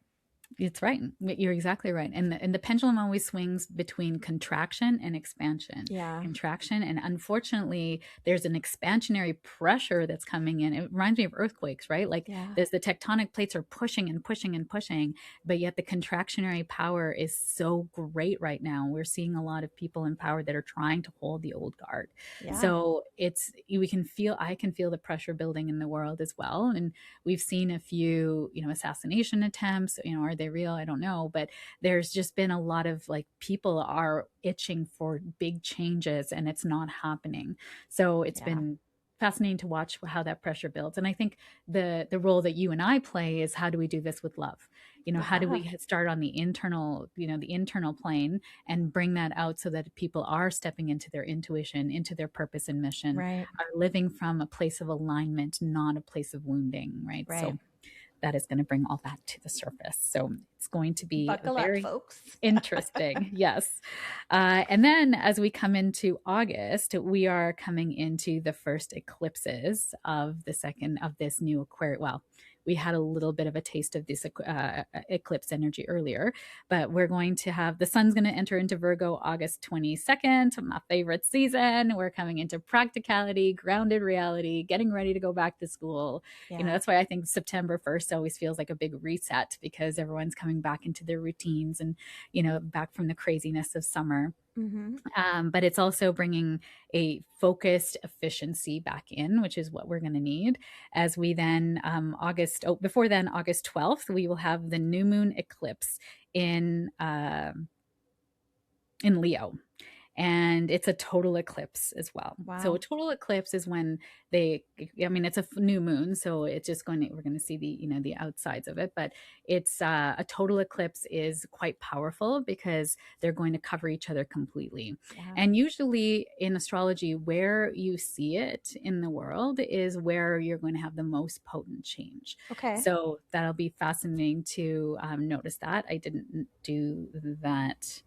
[SPEAKER 1] It's right. You're exactly right. And the pendulum always swings between contraction and expansion.
[SPEAKER 2] Yeah.
[SPEAKER 1] Contraction. And unfortunately, there's an expansionary pressure that's coming in. It reminds me of earthquakes, right? Like there's the tectonic plates are pushing and pushing and pushing, but yet the contractionary power is so great right now. We're seeing a lot of people in power that are trying to hold the old guard.
[SPEAKER 2] Yeah.
[SPEAKER 1] So I can feel the pressure building in the world as well. And we've seen a few, assassination attempts, are they real? I don't know. But there's just been a lot of like people are itching for big changes and it's not happening. So it's been fascinating to watch how that pressure builds. And I think the role that you and I play is how do we do this with love? How do we start on the internal, the internal plane and bring that out so that people are stepping into their intuition, into their purpose and mission,
[SPEAKER 2] Right.
[SPEAKER 1] are living from a place of alignment, not a place of wounding, right? So that is going to bring all that to the surface. So it's going to be
[SPEAKER 2] Buckle
[SPEAKER 1] very
[SPEAKER 2] up, folks.
[SPEAKER 1] interesting. Yes. And then as we come into August, we are coming into the first eclipses of this new Aquarius. Well, we had a little bit of a taste of this eclipse energy earlier, but we're going to have the sun's going to enter into Virgo August 22nd, my favorite season. We're coming into practicality, grounded reality, getting ready to go back to school. That's why I think September 1st always feels like a big reset because everyone's coming back into their routines and, back from the craziness of summer.
[SPEAKER 2] Mm-hmm.
[SPEAKER 1] But it's also bringing a focused efficiency back in, which is what we're going to need. As we then August 12th, we will have the new moon eclipse in Leo. And it's a total eclipse as well.
[SPEAKER 2] Wow.
[SPEAKER 1] So a total eclipse is when it's a new moon. So it's just we're going to see the outsides of it, but it's a total eclipse is quite powerful because they're going to cover each other completely. And usually in astrology, where you see it in the world is where you're going to have the most potent change.
[SPEAKER 2] Okay.
[SPEAKER 1] So that'll be fascinating to notice that. I didn't do that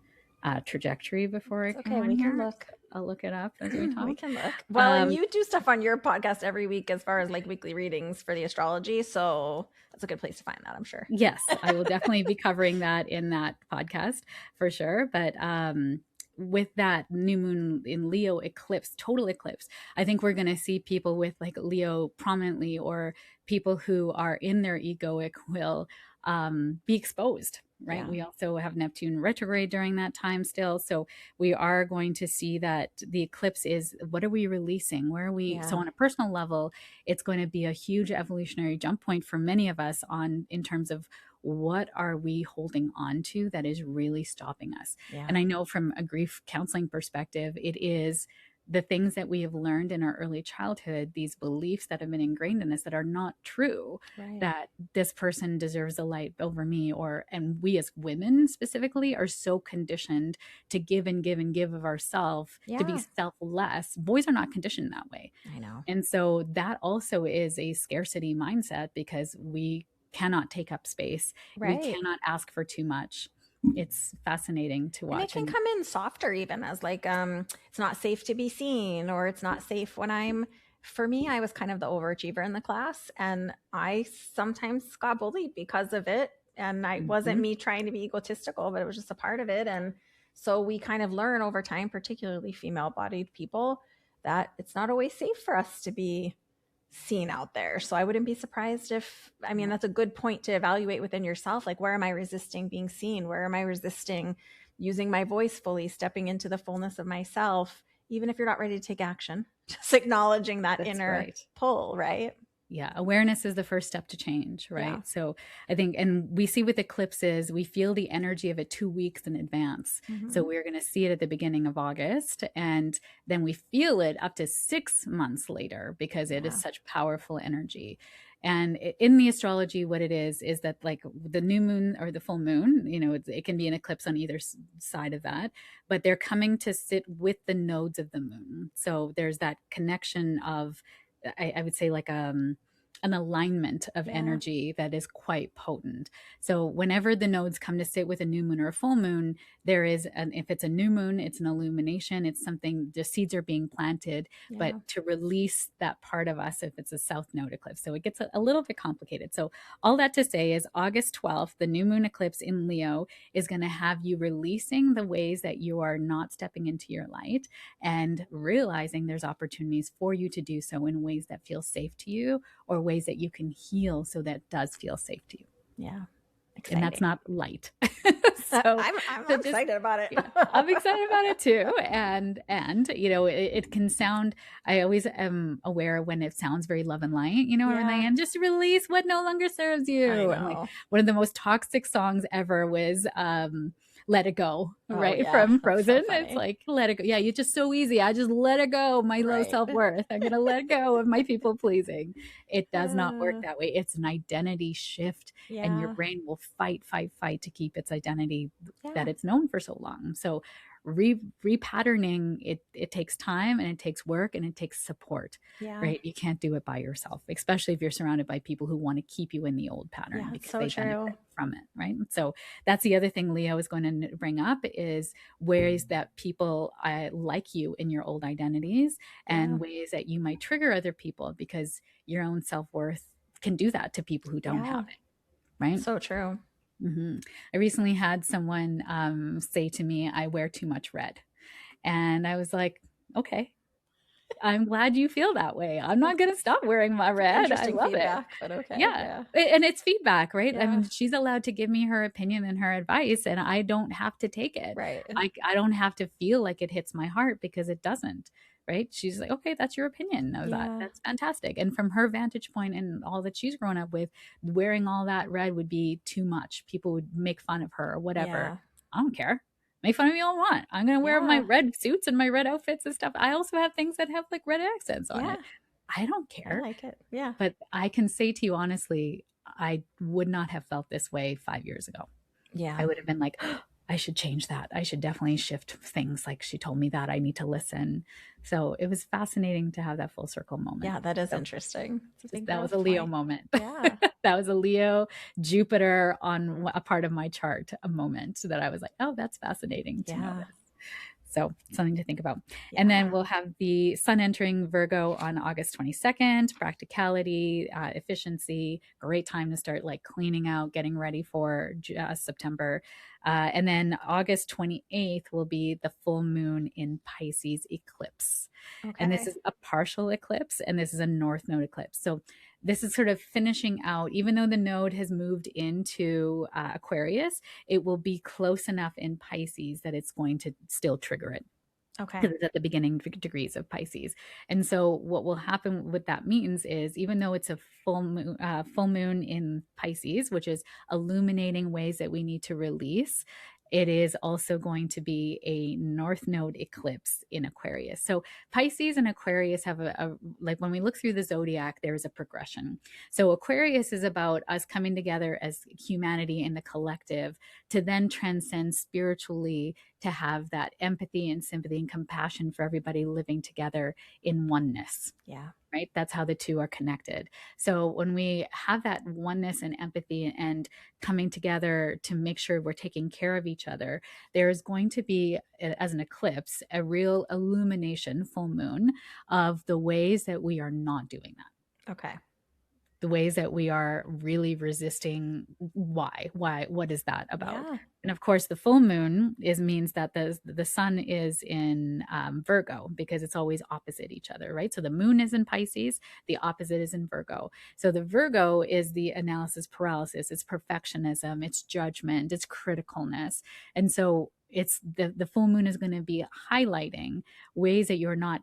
[SPEAKER 1] trajectory before I came on
[SPEAKER 2] we
[SPEAKER 1] here.
[SPEAKER 2] Can look.
[SPEAKER 1] I'll look it up as we talk.
[SPEAKER 2] We can look. Well, and you do stuff on your podcast every week as far as like weekly readings for the astrology. So that's a good place to find that, I'm sure.
[SPEAKER 1] Yes, I will definitely be covering that in that podcast for sure. But with that new moon in Leo eclipse, total eclipse, I think we're going to see people with like Leo prominently or people who are in their egoic will be exposed. Right. We also have Neptune retrograde during that time still. So we are going to see that the eclipse is what are we releasing? Where are we? So on a personal level, it's going to be a huge evolutionary jump point for many of us in terms of what are we holding on to that is really stopping us. And I know from a grief counseling perspective, it is the things that we have learned in our early childhood, these beliefs that have been ingrained in us that are not true,
[SPEAKER 2] Right.
[SPEAKER 1] that this person deserves a light over me, and we as women specifically are so conditioned to give and give and give of ourselves, to be
[SPEAKER 2] Yeah.
[SPEAKER 1] selfless. Boys are not conditioned that way.
[SPEAKER 2] I know.
[SPEAKER 1] And so that also is a scarcity mindset because we cannot take up space. We
[SPEAKER 2] Right.
[SPEAKER 1] cannot ask for too much. It's fascinating to
[SPEAKER 2] And it
[SPEAKER 1] watch.
[SPEAKER 2] can
[SPEAKER 1] And
[SPEAKER 2] come in softer, even as like, it's not safe to be seen, or it's not safe when I'm, for me, I was kind of the overachiever in the class, and I sometimes got bullied because of it. And I wasn't
[SPEAKER 1] Mhm.
[SPEAKER 2] me trying to be egotistical, but it was just a part of it. And so we kind of learn over time, particularly female bodied people, that it's not always safe for us to be seen out there. So I wouldn't be surprised if, I mean,
[SPEAKER 1] Yeah.
[SPEAKER 2] that's a good point to evaluate within yourself. Like, where am I resisting being seen? Where am I resisting using my voice fully, stepping into the fullness of myself, even if you're not ready to take action? Just acknowledging that
[SPEAKER 1] That's
[SPEAKER 2] inner
[SPEAKER 1] right.
[SPEAKER 2] pull, right?
[SPEAKER 1] Yeah, awareness is the first step to change,
[SPEAKER 2] Yeah.
[SPEAKER 1] right? So I think, and we see with eclipses, we feel the energy of it 2 weeks in advance. So
[SPEAKER 2] Mm-hmm.
[SPEAKER 1] we're going to see it at the beginning of August, and then we feel it up to 6 months later because it is
[SPEAKER 2] Yeah.
[SPEAKER 1] such powerful energy. And in the astrology, what it is that like the new moon or the full moon, it can be an eclipse on either side of that, but they're coming to sit with the nodes of the moon. So there's that connection of, I would say, like an alignment of
[SPEAKER 2] Yeah.
[SPEAKER 1] energy that is quite potent. So whenever the nodes come to sit with a new moon or a full moon, there is if it's a new moon, it's an illumination, it's something, the seeds are being planted, but
[SPEAKER 2] Yeah.
[SPEAKER 1] to release that part of us if it's a south node eclipse. So it gets a little bit complicated. So all that to say is August 12th, the new moon eclipse in Leo is going to have you releasing the ways that you are not stepping into your light and realizing there's opportunities for you to do so in ways that feel safe to you or ways that you can heal so that does feel safe to you.
[SPEAKER 2] Yeah.
[SPEAKER 1] And that's
[SPEAKER 2] Exciting.
[SPEAKER 1] not light. So
[SPEAKER 2] I'm
[SPEAKER 1] just,
[SPEAKER 2] excited about it.
[SPEAKER 1] yeah, I'm excited about it too. And it can sound, I always am aware when it sounds very love and light, when they
[SPEAKER 2] Yeah.
[SPEAKER 1] end, just release what no longer serves
[SPEAKER 2] I
[SPEAKER 1] you. And like
[SPEAKER 2] know.
[SPEAKER 1] one of the most toxic songs ever was Let It Go,
[SPEAKER 2] Oh,
[SPEAKER 1] right?
[SPEAKER 2] yeah.
[SPEAKER 1] From
[SPEAKER 2] That's so
[SPEAKER 1] Frozen. It's
[SPEAKER 2] funny.
[SPEAKER 1] like, let it go. Yeah, you're just so easy. I just let it go. My low
[SPEAKER 2] Right.
[SPEAKER 1] self-worth. I'm gonna let go of my people pleasing. It does not work
[SPEAKER 2] Uh,
[SPEAKER 1] that way. It's an identity shift, and your
[SPEAKER 2] yeah.
[SPEAKER 1] brain will fight, fight, fight to keep its identity
[SPEAKER 2] Yeah.
[SPEAKER 1] that it's known for so long. So repatterning, it takes time and it takes work and it takes support,
[SPEAKER 2] Yeah.
[SPEAKER 1] right? You can't do it by yourself, especially if you're surrounded by people who want to keep you in the old pattern
[SPEAKER 2] Yeah. It's
[SPEAKER 1] because
[SPEAKER 2] so
[SPEAKER 1] they
[SPEAKER 2] true.
[SPEAKER 1] benefit from it, right? So that's the other thing Leo is going to bring up is ways that people like you in your old identities
[SPEAKER 2] Yeah.
[SPEAKER 1] and ways that you might trigger other people because your own self-worth can do that to people who don't
[SPEAKER 2] Yeah.
[SPEAKER 1] have it, right?
[SPEAKER 2] So true.
[SPEAKER 1] I recently had someone say to me, I wear too much red. And I was like, okay, I'm glad you feel that way. I'm not going to stop wearing my red. I
[SPEAKER 2] Interesting
[SPEAKER 1] love it.
[SPEAKER 2] feedback, but okay.
[SPEAKER 1] Yeah.
[SPEAKER 2] Yeah.
[SPEAKER 1] And it's feedback, right? I
[SPEAKER 2] Yeah.
[SPEAKER 1] mean, she's allowed to give me her opinion and her advice, and I don't have to take it.
[SPEAKER 2] Right.
[SPEAKER 1] I don't have to feel like it hits my heart because it doesn't, right? She's like, okay, that's your opinion of that.
[SPEAKER 2] Yeah.
[SPEAKER 1] That's fantastic. And from her vantage point and all that she's grown up with, wearing all that red would be too much. People would make fun of her or whatever.
[SPEAKER 2] Yeah.
[SPEAKER 1] I don't care. Make fun of me all you want. I'm going to wear my
[SPEAKER 2] Yeah.
[SPEAKER 1] red suits and my red outfits and stuff. I also have things that have like red accents on
[SPEAKER 2] Yeah.
[SPEAKER 1] it. I don't
[SPEAKER 2] I
[SPEAKER 1] care.
[SPEAKER 2] like it. Yeah.
[SPEAKER 1] But I can say to you honestly, I would not have felt this way 5 years ago. I
[SPEAKER 2] Yeah.
[SPEAKER 1] would have been like, oh, I should change that. I should definitely shift things. Like she told me that I need to listen. So it was fascinating to have that full circle moment.
[SPEAKER 2] Yeah. That is
[SPEAKER 1] So
[SPEAKER 2] interesting. It's a big
[SPEAKER 1] that was
[SPEAKER 2] growth
[SPEAKER 1] a Leo
[SPEAKER 2] point.
[SPEAKER 1] moment.
[SPEAKER 2] Yeah.
[SPEAKER 1] That was a Leo Jupiter on a part of my chart, a moment that I was like, oh, that's fascinating to know
[SPEAKER 2] Yeah.
[SPEAKER 1] this. So something to think about. And then
[SPEAKER 2] Yeah.
[SPEAKER 1] we'll have the sun entering Virgo on August 22nd, practicality, efficiency, great time to start like cleaning out, getting ready for September. And then August 28th will be the full moon in Pisces eclipse. And this
[SPEAKER 2] Okay.
[SPEAKER 1] is a partial eclipse and this is a north node eclipse. So this is sort of finishing out, even though the node has moved into Aquarius, it will be close enough in Pisces that it's going to still trigger it
[SPEAKER 2] Okay.
[SPEAKER 1] because it's at the beginning degrees of Pisces. And so what will happen, what that means is even though it's a full moon in Pisces, which is illuminating ways that we need to release, it is also going to be a North Node eclipse in Aquarius. So Pisces and Aquarius have like when we look through the zodiac, there's a progression. So Aquarius is about us coming together as humanity in the collective to then transcend spiritually, to have that empathy and sympathy and compassion for everybody living together in oneness.
[SPEAKER 2] Yeah.
[SPEAKER 1] Right? That's how the two are connected. So when we have that oneness and empathy and coming together to make sure we're taking care of each other, there's going to be, as an eclipse, a real illumination, full moon, of the ways that we are not doing that,
[SPEAKER 2] Okay.
[SPEAKER 1] the ways that we are really resisting. Why, what is that about?
[SPEAKER 2] Yeah.
[SPEAKER 1] And of course, the full moon means that the sun is in Virgo, because it's always opposite each other, right? So the moon is in Pisces, the opposite is in Virgo. So the Virgo is the analysis paralysis, it's perfectionism, it's judgment, it's criticalness. And so it's the full moon is going to be highlighting ways that you're not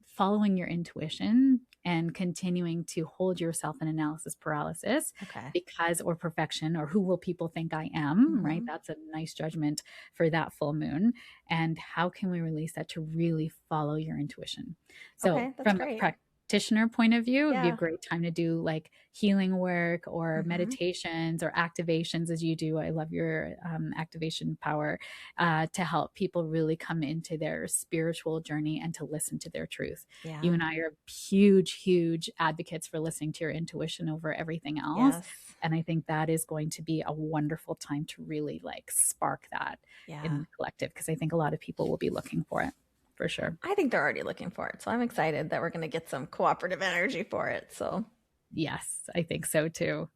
[SPEAKER 1] following your intuition and continuing to hold yourself in analysis paralysis,
[SPEAKER 2] Okay.
[SPEAKER 1] because, or perfection, or who will people think I am, right?
[SPEAKER 2] Mm-hmm.
[SPEAKER 1] That's a nice judgment for that full moon. And how can we release that to really follow your intuition? So
[SPEAKER 2] Okay, that's
[SPEAKER 1] from a
[SPEAKER 2] great.
[SPEAKER 1] practitioner point of view, it'd be a
[SPEAKER 2] Yeah.
[SPEAKER 1] great time to do like healing work or
[SPEAKER 2] Mm-hmm.
[SPEAKER 1] meditations or activations, as you do. I love your activation power, to help people really come into their spiritual journey and to listen to their truth. You
[SPEAKER 2] Yeah.
[SPEAKER 1] and I are huge, huge advocates for listening to your intuition over everything else.
[SPEAKER 2] Yes.
[SPEAKER 1] And I think that is going to be a wonderful time to really like spark that in
[SPEAKER 2] Yeah.
[SPEAKER 1] the collective, because I think a lot of people will be looking for it for sure.
[SPEAKER 2] I think they're already looking for it. So I'm excited that we're going to get some cooperative energy for it. So,
[SPEAKER 1] Yes, I think so too.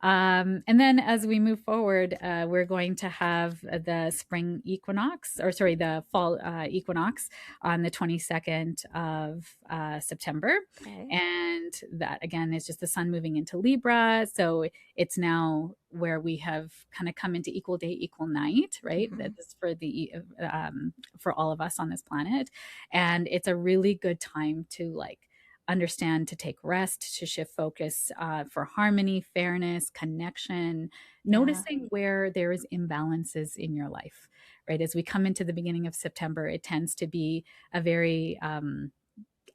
[SPEAKER 1] And then as we move forward, we're going to have the spring equinox, or sorry, the fall equinox on the 22nd of September.
[SPEAKER 2] okay.
[SPEAKER 1] And that again is just the sun moving into Libra. So it's now where we have kind of come into equal day, equal night, right?
[SPEAKER 2] Mm-hmm.
[SPEAKER 1] That's for all of us on this planet. And it's a really good time to like understand, to take rest, to shift focus, for harmony, fairness, connection,
[SPEAKER 2] Yeah.
[SPEAKER 1] noticing where there is imbalances in your life, right? As we come into the beginning of September, it tends to be a very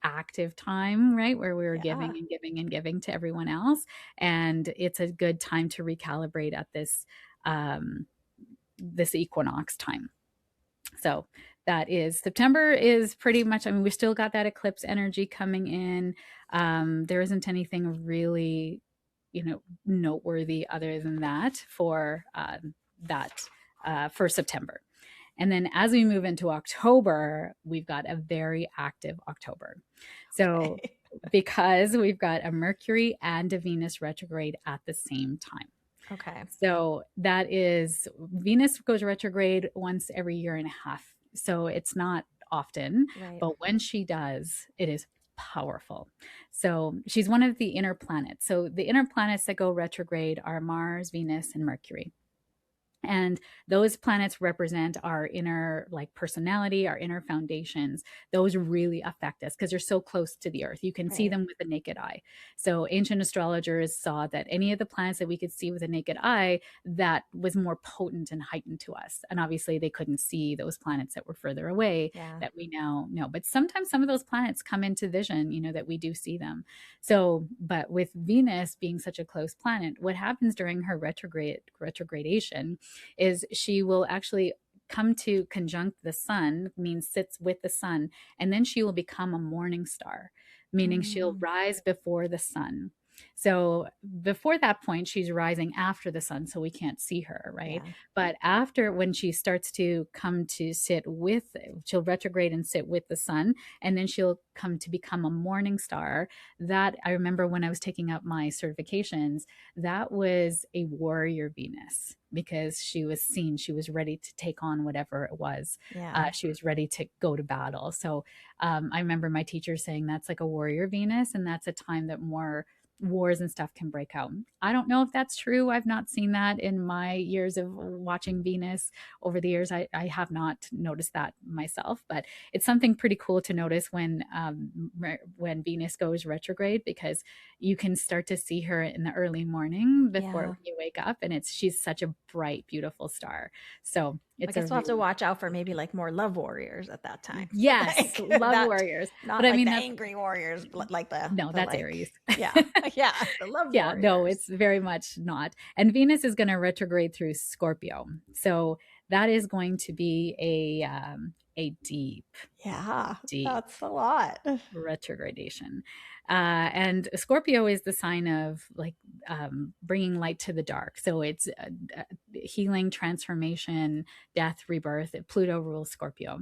[SPEAKER 1] active time, right? Where we're
[SPEAKER 2] Yeah.
[SPEAKER 1] giving and giving and giving to everyone else. And it's a good time to recalibrate at this equinox time. So that is September is pretty much, I mean, we still got that eclipse energy coming in. There isn't anything really, noteworthy other than that for September. And then as we move into October, we've got a very active October. So
[SPEAKER 2] Okay.
[SPEAKER 1] because we've got a Mercury and a Venus retrograde at the same time.
[SPEAKER 2] Okay.
[SPEAKER 1] So that is, Venus goes retrograde once every year and a half. So it's not often,
[SPEAKER 2] Right.
[SPEAKER 1] but when she does, it is powerful. So she's one of the inner planets. So the inner planets that go retrograde are Mars, Venus, and Mercury. And those planets represent our inner like personality, our inner foundations. Those really affect us because they're so close to the earth. You can see
[SPEAKER 2] Right.
[SPEAKER 1] them with the naked eye. So ancient astrologers saw that any of the planets that we could see with the naked eye, that was more potent and heightened to us. And obviously they couldn't see those planets that were further away
[SPEAKER 2] Yeah.
[SPEAKER 1] that we now know. But sometimes some of those planets come into vision, that we do see them. So, but with Venus being such a close planet, what happens during her retrogradation is she will actually come to conjunct the sun, means sits with the sun, and then she will become a morning star, meaning she'll
[SPEAKER 2] Mm,
[SPEAKER 1] rise before the sun. So before that point, she's rising after the sun, so we can't see her, right?
[SPEAKER 2] yeah.
[SPEAKER 1] But after, when she starts to come to sit with, she'll retrograde and sit with the sun, and then she'll come to become a morning star. That I remember when I was taking up my certifications, that was a warrior Venus, because she was seen, she was ready to take on whatever it was.
[SPEAKER 2] Yeah.
[SPEAKER 1] She was ready to go to battle. So I remember my teacher saying that's like a warrior Venus, and that's a time that more wars and stuff can break out. I don't know if that's true. I've not seen that in my years of watching Venus over the years. I have not noticed that myself, but it's something pretty cool to notice when Venus goes retrograde, because you can start to see her in the early morning before
[SPEAKER 2] Yeah.
[SPEAKER 1] you wake up, and she's such a bright, beautiful star. So
[SPEAKER 2] I
[SPEAKER 1] It's a
[SPEAKER 2] guess we'll have to
[SPEAKER 1] really
[SPEAKER 2] watch out for maybe like more love warriors at that time.
[SPEAKER 1] yes,
[SPEAKER 2] Like
[SPEAKER 1] love
[SPEAKER 2] that,
[SPEAKER 1] warriors. But
[SPEAKER 2] not
[SPEAKER 1] I
[SPEAKER 2] like
[SPEAKER 1] mean,
[SPEAKER 2] the
[SPEAKER 1] that's
[SPEAKER 2] angry warriors, but like
[SPEAKER 1] no,
[SPEAKER 2] the
[SPEAKER 1] that's
[SPEAKER 2] like,
[SPEAKER 1] Aries.
[SPEAKER 2] yeah, yeah, the love
[SPEAKER 1] Yeah, no,
[SPEAKER 2] warriors.
[SPEAKER 1] it's very much not. And Venus is going to retrograde through Scorpio. So that is going to be a deep,
[SPEAKER 2] Yeah,
[SPEAKER 1] deep
[SPEAKER 2] that's a lot.
[SPEAKER 1] retrogradation. And Scorpio is the sign of like bringing light to the dark. So it's healing, transformation, death, rebirth. Pluto rules Scorpio.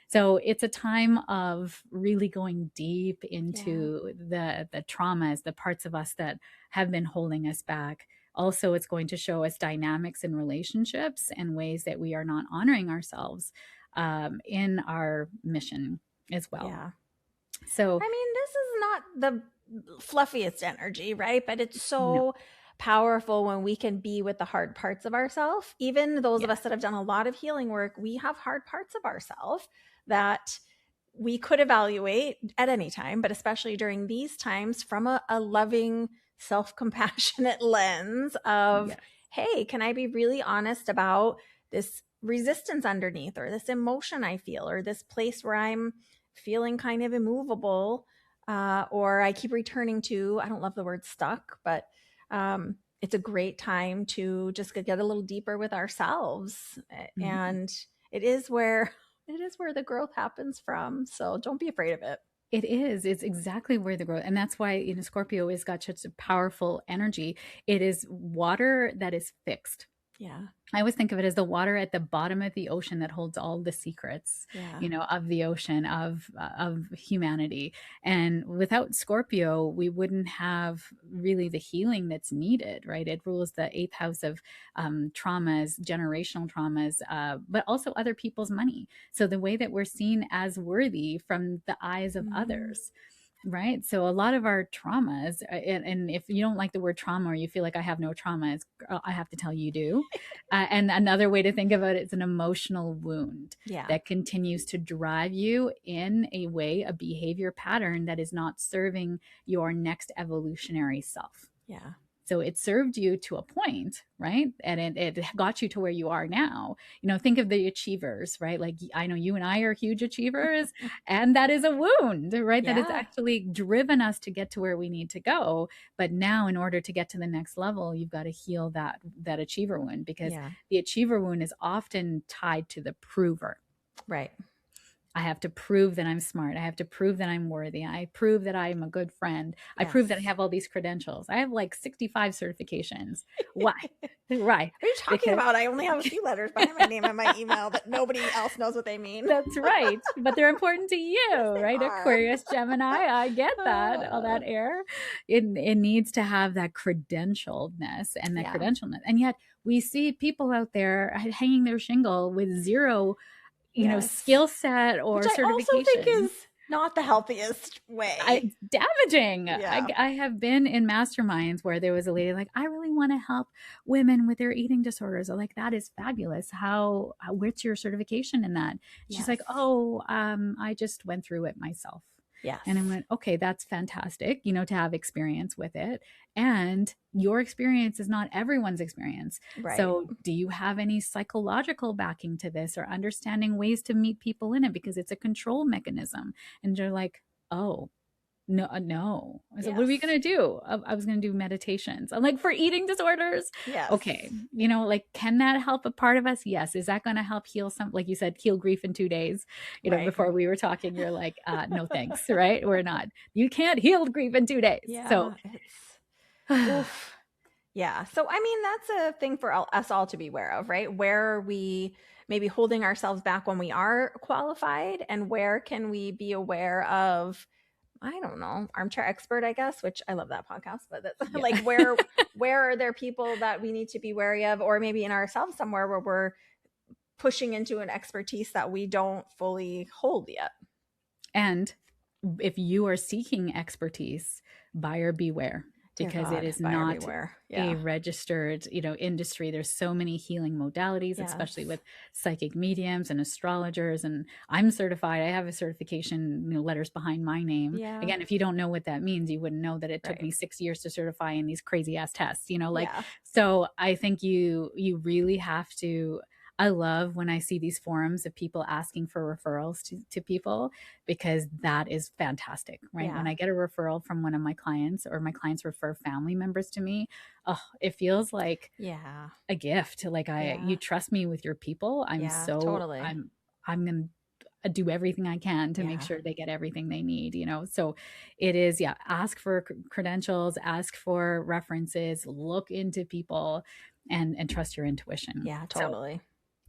[SPEAKER 1] So it's a time of really going deep
[SPEAKER 2] Yeah,
[SPEAKER 1] into the traumas, the parts of us that have been holding us back. Also, it's going to show us dynamics in relationships and ways that we are not honoring ourselves in our mission as well.
[SPEAKER 2] yeah.
[SPEAKER 1] So,
[SPEAKER 2] I mean, this is not the fluffiest energy, right? But it's
[SPEAKER 1] no,
[SPEAKER 2] so powerful when we can be with the hard parts of ourselves. Even those of
[SPEAKER 1] yes,
[SPEAKER 2] us that have done a lot of healing work, we have hard parts of ourselves that we could evaluate at any time, but especially during these times from a loving, self compassionate lens of,
[SPEAKER 1] yes.
[SPEAKER 2] hey, can I be really honest about this resistance underneath, or this emotion I feel, or this place where I'm feeling kind of immovable, or I keep returning to, I don't love the word stuck, but it's a great time to just get a little deeper with ourselves.
[SPEAKER 1] Mhm.
[SPEAKER 2] And it is where the growth happens from. So don't be afraid of it.
[SPEAKER 1] It is. It's exactly where the growth, and that's why Scorpio has got such a powerful energy. It is water that is fixed.
[SPEAKER 2] Yeah.
[SPEAKER 1] I always think of it as the water at the bottom of the ocean that holds all the secrets,
[SPEAKER 2] Yeah.
[SPEAKER 1] of the ocean of humanity. And without Scorpio, we wouldn't have really the healing that's needed, right? It rules the eighth house of traumas, generational traumas, but also other people's money. So the way that we're seen as worthy from the eyes of
[SPEAKER 2] Mm-hmm.
[SPEAKER 1] others. Right. So a lot of our traumas, and if you don't like the word trauma or you feel like I have no traumas, I have to tell you do. And another way to think about it is an emotional wound
[SPEAKER 2] Yeah.
[SPEAKER 1] that continues to drive you in a way, a behavior pattern that is not serving your next evolutionary self.
[SPEAKER 2] Yeah.
[SPEAKER 1] So it served you to a point, right? And it got you to where you are now. Think of the achievers, right? Like I know you and I are huge achievers, and that is a wound, right? That has
[SPEAKER 2] Yeah.
[SPEAKER 1] actually driven us to get to where we need to go. But now, in order to get to the next level, you've got to heal that achiever wound, because
[SPEAKER 2] Yeah.
[SPEAKER 1] the achiever wound is often tied to the prover.
[SPEAKER 2] Right.
[SPEAKER 1] I have to prove that I'm smart. I have to prove that I'm worthy. I prove that I'm a good friend. I prove that I
[SPEAKER 2] Yes.
[SPEAKER 1] have all these credentials. I have like 65 certifications. Why? Why?
[SPEAKER 2] What are you talking
[SPEAKER 1] Because
[SPEAKER 2] about? I only have a few letters behind my name and my email that nobody else knows what they mean.
[SPEAKER 1] that's right. But they're important to you,
[SPEAKER 2] Yes, they
[SPEAKER 1] right?
[SPEAKER 2] are.
[SPEAKER 1] Aquarius, Gemini, I get that, all that air. It needs to have that credentialedness and that
[SPEAKER 2] Yeah.
[SPEAKER 1] credentialness. And yet we see people out there hanging their shingle with zero,
[SPEAKER 2] Yes.
[SPEAKER 1] skill set
[SPEAKER 2] Which
[SPEAKER 1] or
[SPEAKER 2] I also think
[SPEAKER 1] certification.
[SPEAKER 2] is not the healthiest way.
[SPEAKER 1] It's damaging. I,
[SPEAKER 2] Yeah.
[SPEAKER 1] I have been in masterminds where there was a lady like, I really want to help women with their eating disorders. I'm like, that is fabulous. What's your certification in that? She's
[SPEAKER 2] Yes.
[SPEAKER 1] like, oh, I just went through it myself.
[SPEAKER 2] Yes.
[SPEAKER 1] And I went, okay, that's fantastic, to have experience with it. And your experience is not everyone's experience.
[SPEAKER 2] Right.
[SPEAKER 1] So, do you have any psychological backing to this or understanding ways to meet people in it? Because it's a control mechanism. And you're like, oh, no, no. I said, what are we
[SPEAKER 2] Yes.
[SPEAKER 1] going to do? I was going to do meditations. I'm like, for eating disorders?
[SPEAKER 2] Yes.
[SPEAKER 1] Okay. Like, can that help a part of us? Yes. Is that going to help heal some, like you said, heal grief in 2 days?
[SPEAKER 2] Right.
[SPEAKER 1] Before we were talking, you're like, no, thanks. Right. We're not, you can't heal grief in 2 days. So,
[SPEAKER 2] Yeah. It's oof. Yeah. So, I mean, that's a thing for us all to be aware of, right? Where are we maybe holding ourselves back when we are qualified? And where can we be aware of, I don't know, armchair expert, I guess, which I love that podcast, but that's
[SPEAKER 1] yeah.
[SPEAKER 2] like where are there people that we need to be wary of, or maybe in ourselves somewhere where we're pushing into an expertise that we don't fully hold yet.
[SPEAKER 1] And if you are seeking expertise, buyer beware,
[SPEAKER 2] Dear
[SPEAKER 1] because it
[SPEAKER 2] God,
[SPEAKER 1] is
[SPEAKER 2] buyer
[SPEAKER 1] not
[SPEAKER 2] beware.
[SPEAKER 1] a
[SPEAKER 2] Yeah.
[SPEAKER 1] registered, industry. There's so many healing modalities,
[SPEAKER 2] Yes.
[SPEAKER 1] especially with psychic mediums and astrologers. And I'm certified. I have a certification, letters behind my name.
[SPEAKER 2] Yeah.
[SPEAKER 1] Again, if you don't know what that means, you wouldn't know that it took
[SPEAKER 2] Right.
[SPEAKER 1] me 6 years to certify in these crazy ass tests,
[SPEAKER 2] Yeah.
[SPEAKER 1] so I think you really have to I love when I see these forums of people asking for referrals to people, because that is fantastic, right? When
[SPEAKER 2] Yeah.
[SPEAKER 1] I get a referral from one of my clients, or my clients refer family members to me, oh, it feels like
[SPEAKER 2] Yeah.
[SPEAKER 1] a gift. Like,
[SPEAKER 2] Yeah.
[SPEAKER 1] you trust me with your people.
[SPEAKER 2] Yeah. Totally.
[SPEAKER 1] I'm going to do everything I can to make
[SPEAKER 2] Yeah.
[SPEAKER 1] sure they get everything they need, So it is, yeah, ask for credentials, ask for references, look into people, and trust your intuition.
[SPEAKER 2] Yeah.
[SPEAKER 1] So
[SPEAKER 2] Totally.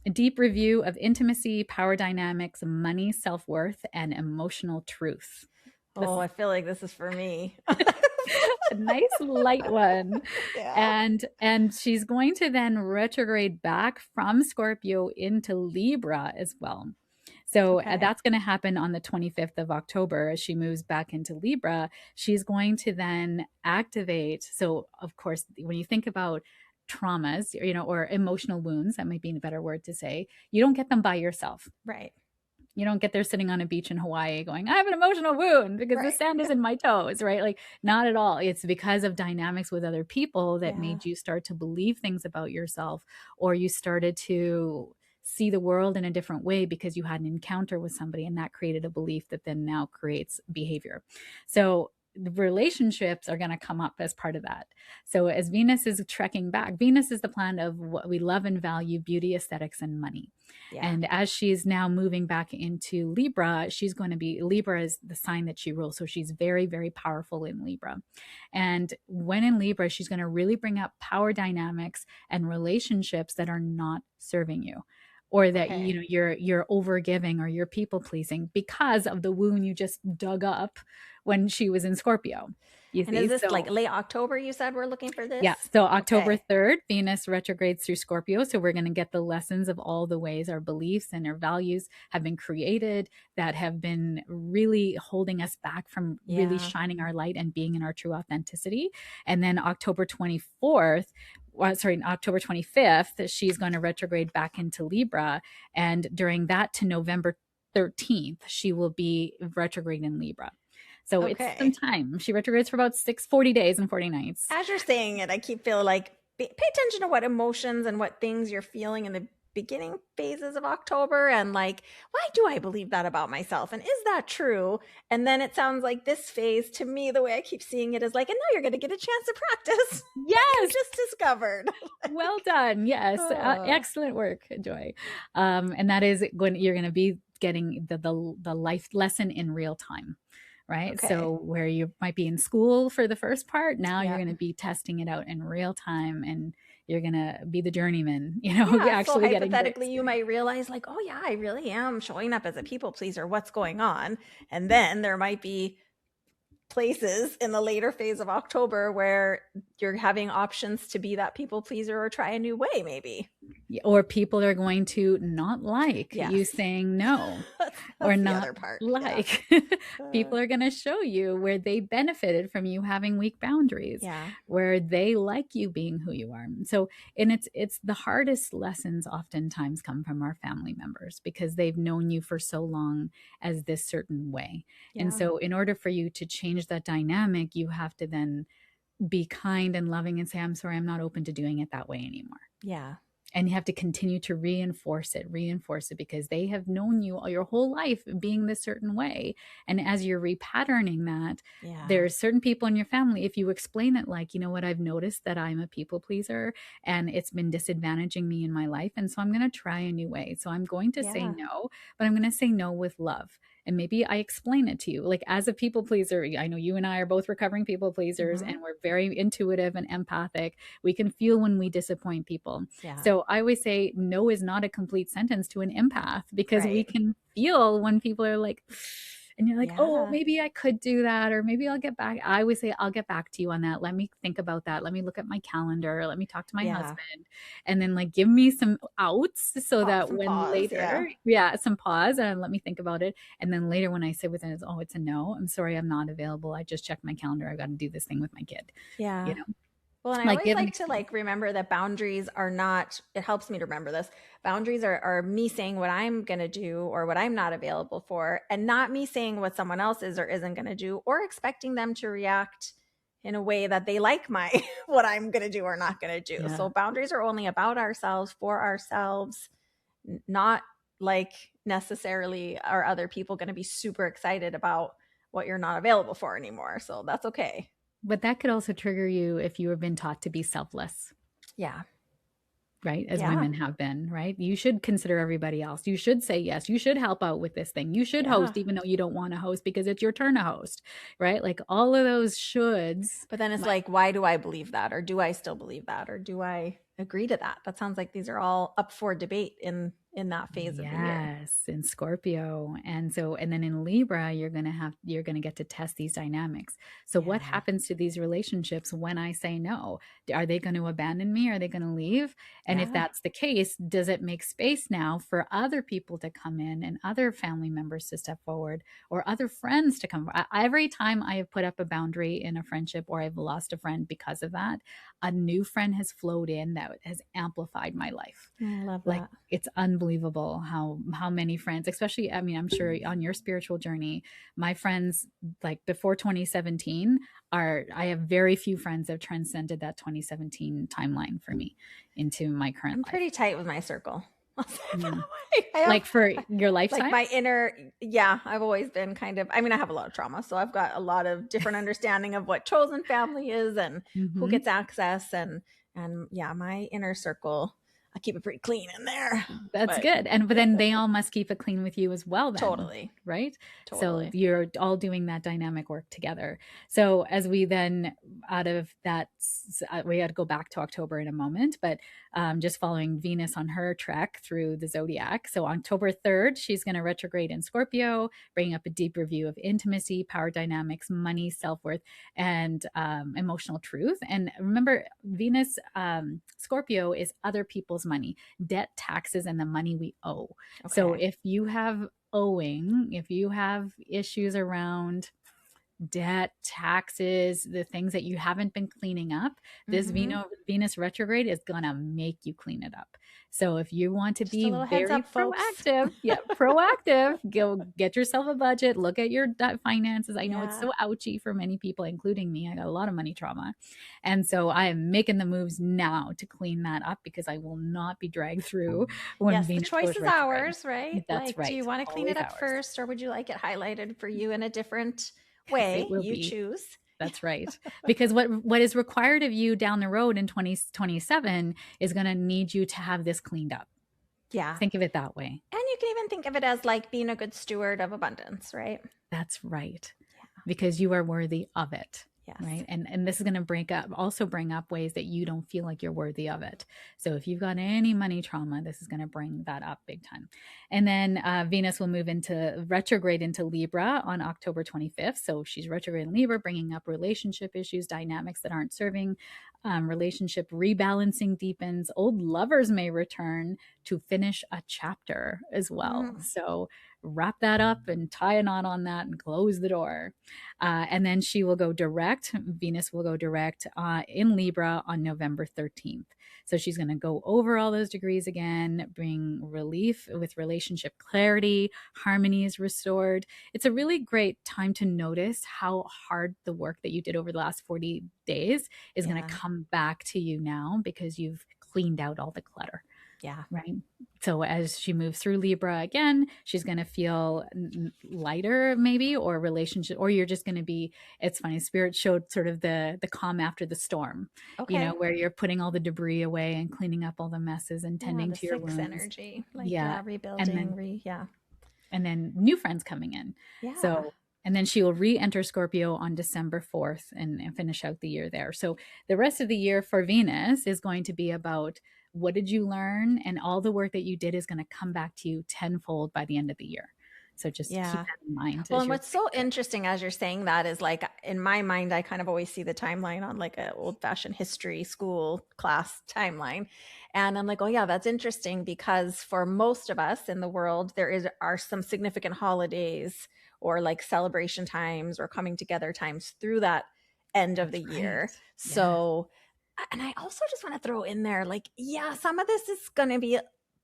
[SPEAKER 1] a deep review of intimacy, power dynamics, money, self-worth, and emotional truth. This
[SPEAKER 2] Oh, I feel like this is for me.
[SPEAKER 1] a nice light one.
[SPEAKER 2] Yeah.
[SPEAKER 1] And she's going to then retrograde back from Scorpio into Libra as well. So
[SPEAKER 2] Okay.
[SPEAKER 1] that's going to happen on the 25th of October as she moves back into Libra. She's going to then activate. So, of course, when you think about traumas, or emotional wounds, that might be a better word to say, you don't get them by yourself.
[SPEAKER 2] Right.
[SPEAKER 1] You don't get there sitting on a beach in Hawaii going, I have an emotional wound because the
[SPEAKER 2] Right.
[SPEAKER 1] sand is in my toes, right? Like, not at all. It's because of dynamics with other people that
[SPEAKER 2] Yeah.
[SPEAKER 1] made you start to believe things about yourself, or you started to see the world in a different way because you had an encounter with somebody, and that created a belief that then now creates behavior. So the relationships are going to come up as part of that. So as Venus is trekking back, Venus is the planet of what we love and value: beauty, aesthetics, and money.
[SPEAKER 2] Yeah.
[SPEAKER 1] And as she's now moving back into Libra, Libra is the sign that she rules. So she's very, very powerful in Libra. And when in Libra, she's going to really bring up power dynamics and relationships that are not serving you, or that
[SPEAKER 2] Okay.
[SPEAKER 1] you're over giving, or you're people pleasing because of the wound you just dug up when she was in Scorpio. You
[SPEAKER 2] And is
[SPEAKER 1] see?
[SPEAKER 2] this like
[SPEAKER 1] So
[SPEAKER 2] late October you said we're looking for
[SPEAKER 1] yeah.
[SPEAKER 2] this?
[SPEAKER 1] So October
[SPEAKER 2] Okay.
[SPEAKER 1] 3rd, Venus retrogrades through Scorpio. So we're going to get the lessons of all the ways our beliefs and our values have been created, that have been really holding us back from really
[SPEAKER 2] Yeah.
[SPEAKER 1] shining our light and being in our true authenticity. And then October 25th, she's going to retrograde back into Libra. And during that to November 13th, she will be retrograde in Libra. So it's some
[SPEAKER 2] Okay.
[SPEAKER 1] time. She retrogrades for about 40 days and 40 nights.
[SPEAKER 2] As you're saying it, I keep feeling like pay attention to what emotions and what things you're feeling in the beginning phases of October, and like, why do I believe that about myself? And is that true? And then it sounds like this phase, to me, the way I keep seeing it is like, and now you're going to get a chance to practice what you
[SPEAKER 1] Yes.
[SPEAKER 2] just discovered.
[SPEAKER 1] Well done. Yes. Excellent work, Joy. And that is when you're going to be getting the life lesson in real time. Right.
[SPEAKER 2] Okay.
[SPEAKER 1] So where you might be in school for the first part, now you're
[SPEAKER 2] Yeah.
[SPEAKER 1] going to be testing it out in real time, and you're going to be the journeyman,
[SPEAKER 2] Yeah. So
[SPEAKER 1] actually getting to
[SPEAKER 2] hypothetically, you
[SPEAKER 1] experience.
[SPEAKER 2] might realize, like, oh, yeah, I really am showing up as a people pleaser. What's going on? And then there might be places in the later phase of October where you're having options to be that people pleaser or try a new way, maybe.
[SPEAKER 1] Or people are going to not like you
[SPEAKER 2] Yes.
[SPEAKER 1] saying no, or
[SPEAKER 2] That's the
[SPEAKER 1] not
[SPEAKER 2] other part. Yeah.
[SPEAKER 1] like. People are going to show you where they benefited from you having weak boundaries,
[SPEAKER 2] Yeah.
[SPEAKER 1] where they like you being who you are. So, and it's the hardest lessons oftentimes come from our family members, because they've known you for so long as this certain way. And
[SPEAKER 2] Yeah.
[SPEAKER 1] so in order for you to change that dynamic, you have to then be kind and loving and say, I'm sorry, I'm not open to doing it that way anymore.
[SPEAKER 2] Yeah.
[SPEAKER 1] And you have to continue to reinforce it, because they have known you all your whole life being this certain way. And as you're repatterning that,
[SPEAKER 2] Yeah.
[SPEAKER 1] there's certain people in your family, if you explain it like, you know what, I've noticed that I'm a people pleaser and it's been disadvantaging me in my life. And so I'm going to try a new way. So I'm going to say
[SPEAKER 2] Yeah.
[SPEAKER 1] no, but I'm going to say no with love. And maybe I explain it to you. Like, as a people pleaser, I know you and I are both recovering people pleasers,
[SPEAKER 2] Mm-hmm.
[SPEAKER 1] and we're very intuitive and empathic. We can feel when we disappoint people.
[SPEAKER 2] Yeah.
[SPEAKER 1] So I always say no is not a complete sentence to an empath, because we
[SPEAKER 2] Right.
[SPEAKER 1] can feel when people are like, and you're like, oh,
[SPEAKER 2] Yeah.
[SPEAKER 1] maybe I could do that, or maybe I'll get back. I always say, I'll get back to you on that. Let me think about that. Let me look at my calendar. Let me talk to my
[SPEAKER 2] Yeah.
[SPEAKER 1] husband. And then, like, give me some outs so that
[SPEAKER 2] Some
[SPEAKER 1] when
[SPEAKER 2] pause. Yeah.
[SPEAKER 1] later, yeah, some pause, and let me think about it. And then later when I sit with it, it's, oh, it's a no. I'm sorry, I'm not available. I just checked my calendar. I've got to do this thing with my kid,
[SPEAKER 2] Yeah.
[SPEAKER 1] you know,
[SPEAKER 2] Well, and I
[SPEAKER 1] like
[SPEAKER 2] always
[SPEAKER 1] give an
[SPEAKER 2] like to
[SPEAKER 1] excuse.
[SPEAKER 2] remember that boundaries are not, it helps me to remember this. Boundaries are me saying what I'm going to do or what I'm not available for, and not me saying what someone else is or isn't going to do, or expecting them to react in a way that they like my what I'm going to do or not going to do.
[SPEAKER 1] Yeah.
[SPEAKER 2] So boundaries are only about ourselves, for ourselves, not like necessarily are other people going to be super excited about what you're not available for anymore. So that's okay.
[SPEAKER 1] But that could also trigger you if you have been taught to be selfless,
[SPEAKER 2] Yeah.
[SPEAKER 1] right? As
[SPEAKER 2] Yeah.
[SPEAKER 1] women have been, right? You should consider everybody else. You should say yes. You should help out with this thing. You should
[SPEAKER 2] Yeah.
[SPEAKER 1] host, even though you don't want to host because it's your turn to host, right? Like all of those shoulds.
[SPEAKER 2] But then it's like, why do I believe that? Or do I still believe that? Or do I agree to that? That sounds like these are all up for debate in that phase of the year.
[SPEAKER 1] Yes, in Scorpio. And so, and then in Libra, you're going to get to test these dynamics. So, what
[SPEAKER 2] Yeah.
[SPEAKER 1] happens to these relationships when I say no? Are they going to abandon me? Are they going to leave? And if
[SPEAKER 2] Yeah.
[SPEAKER 1] that's the case, does it make space now for other people to come in and other family members to step forward or other friends to come? Every time I have put up a boundary in a friendship or I've lost a friend because of that, a new friend has flowed in that has amplified my life.
[SPEAKER 2] I love
[SPEAKER 1] Like
[SPEAKER 2] that.
[SPEAKER 1] it's unbelievable how many friends, especially, I mean, I'm sure on your spiritual journey, my friends like before 2017 I have very few friends that have transcended that 2017 timeline for me into my current
[SPEAKER 2] I'm
[SPEAKER 1] life.
[SPEAKER 2] pretty tight with my circle.
[SPEAKER 1] Yeah.
[SPEAKER 2] I have,
[SPEAKER 1] like for your
[SPEAKER 2] like
[SPEAKER 1] lifetime?
[SPEAKER 2] my inner, yeah, I've always been kind of, I mean, I have a lot of trauma, so I've got a lot of different understanding of what chosen family is and who
[SPEAKER 1] Mm-hmm.
[SPEAKER 2] gets access, and yeah, my inner circle, I keep it pretty clean in there.
[SPEAKER 1] That's
[SPEAKER 2] But
[SPEAKER 1] good. But then they all must keep it clean with you as well then,
[SPEAKER 2] totally.
[SPEAKER 1] right? So
[SPEAKER 2] Totally.
[SPEAKER 1] you're all doing that dynamic work together. So as we then out of that, we got to go back to October in a moment, but just following Venus on her trek through the zodiac. So October 3rd, she's going to retrograde in Scorpio, bringing up a deeper view of intimacy, power dynamics, money, self-worth, and emotional truth. And remember, Venus, Scorpio is other people's money, debt, taxes, and the money we owe.
[SPEAKER 2] Okay.
[SPEAKER 1] So if you have owing, if you have issues around debt, taxes, the things that you haven't been cleaning up, this Venus retrograde is going to make you clean it up. So if you want to
[SPEAKER 2] Just a
[SPEAKER 1] be
[SPEAKER 2] little heads
[SPEAKER 1] very
[SPEAKER 2] up, folks.
[SPEAKER 1] proactive, proactive, go get yourself a budget, look at your finances. I know it's so ouchy for many people, including me. I got a lot of money trauma. And so I am making the moves now to clean that up because I will not be dragged through when
[SPEAKER 2] Yes,
[SPEAKER 1] Venus
[SPEAKER 2] the choice
[SPEAKER 1] goes
[SPEAKER 2] is
[SPEAKER 1] retrograde.
[SPEAKER 2] ours, right?
[SPEAKER 1] That's
[SPEAKER 2] Like, do
[SPEAKER 1] right.
[SPEAKER 2] you want to clean
[SPEAKER 1] Always
[SPEAKER 2] it up
[SPEAKER 1] ours.
[SPEAKER 2] first, or would you like it highlighted for you in a different
[SPEAKER 1] Yes, it
[SPEAKER 2] way?
[SPEAKER 1] will
[SPEAKER 2] You
[SPEAKER 1] be.
[SPEAKER 2] choose.
[SPEAKER 1] That's right. Because what is required of you down the road in 2027 is going to need you to have this cleaned up.
[SPEAKER 2] Yeah.
[SPEAKER 1] Think of it that way.
[SPEAKER 2] And you can even think of it as like being a good steward of abundance, right?
[SPEAKER 1] That's right.
[SPEAKER 2] Yeah.
[SPEAKER 1] Because you are worthy of it.
[SPEAKER 2] Yes.
[SPEAKER 1] Right. And this is going to bring up ways that you don't feel like you're worthy of it. So if you've got any money trauma, this is going to bring that up big time. And then Venus will move into retrograde into Libra on October 25th. So she's retrograde in Libra, bringing up relationship issues, dynamics that aren't serving. Relationship rebalancing deepens. Old lovers may return to finish a chapter as well. So wrap that up and tie a knot on that and close the door. And then she will go direct. Venus will go direct in Libra on November 13th. So she's going to go over all those degrees again, bring relief with relationship clarity, harmony is restored. It's a really great time to notice how hard the work that you did over the last 40 days is going to come back to you now because you've cleaned out all the clutter.
[SPEAKER 2] Yeah.
[SPEAKER 1] Right. So as she moves through Libra again, she's going to feel lighter maybe, or relationship, or you're just going to be, it's funny, Spirit showed sort of the calm after the storm, where you're putting all the debris away and cleaning up all the messes and tending to your wounds.
[SPEAKER 2] Energy. Like, rebuilding.
[SPEAKER 1] And then new friends coming in.
[SPEAKER 2] Yeah.
[SPEAKER 1] So, and then she will re-enter Scorpio on December 4th and finish out the year there. So the rest of the year for Venus is going to be about what did you learn, and all the work that you did is going to come back to you tenfold by the end of the year. So just keep that in mind.
[SPEAKER 2] Well, and what's so interesting as you're saying that is, like, in my mind, I kind of always see the timeline on like an old fashioned history school class timeline. And I'm like, oh yeah, that's interesting, because for most of us in the world, are some significant holidays or like celebration times or coming together times through that end of the year. So, and I also just want to throw in there, like, yeah, some of this is going to be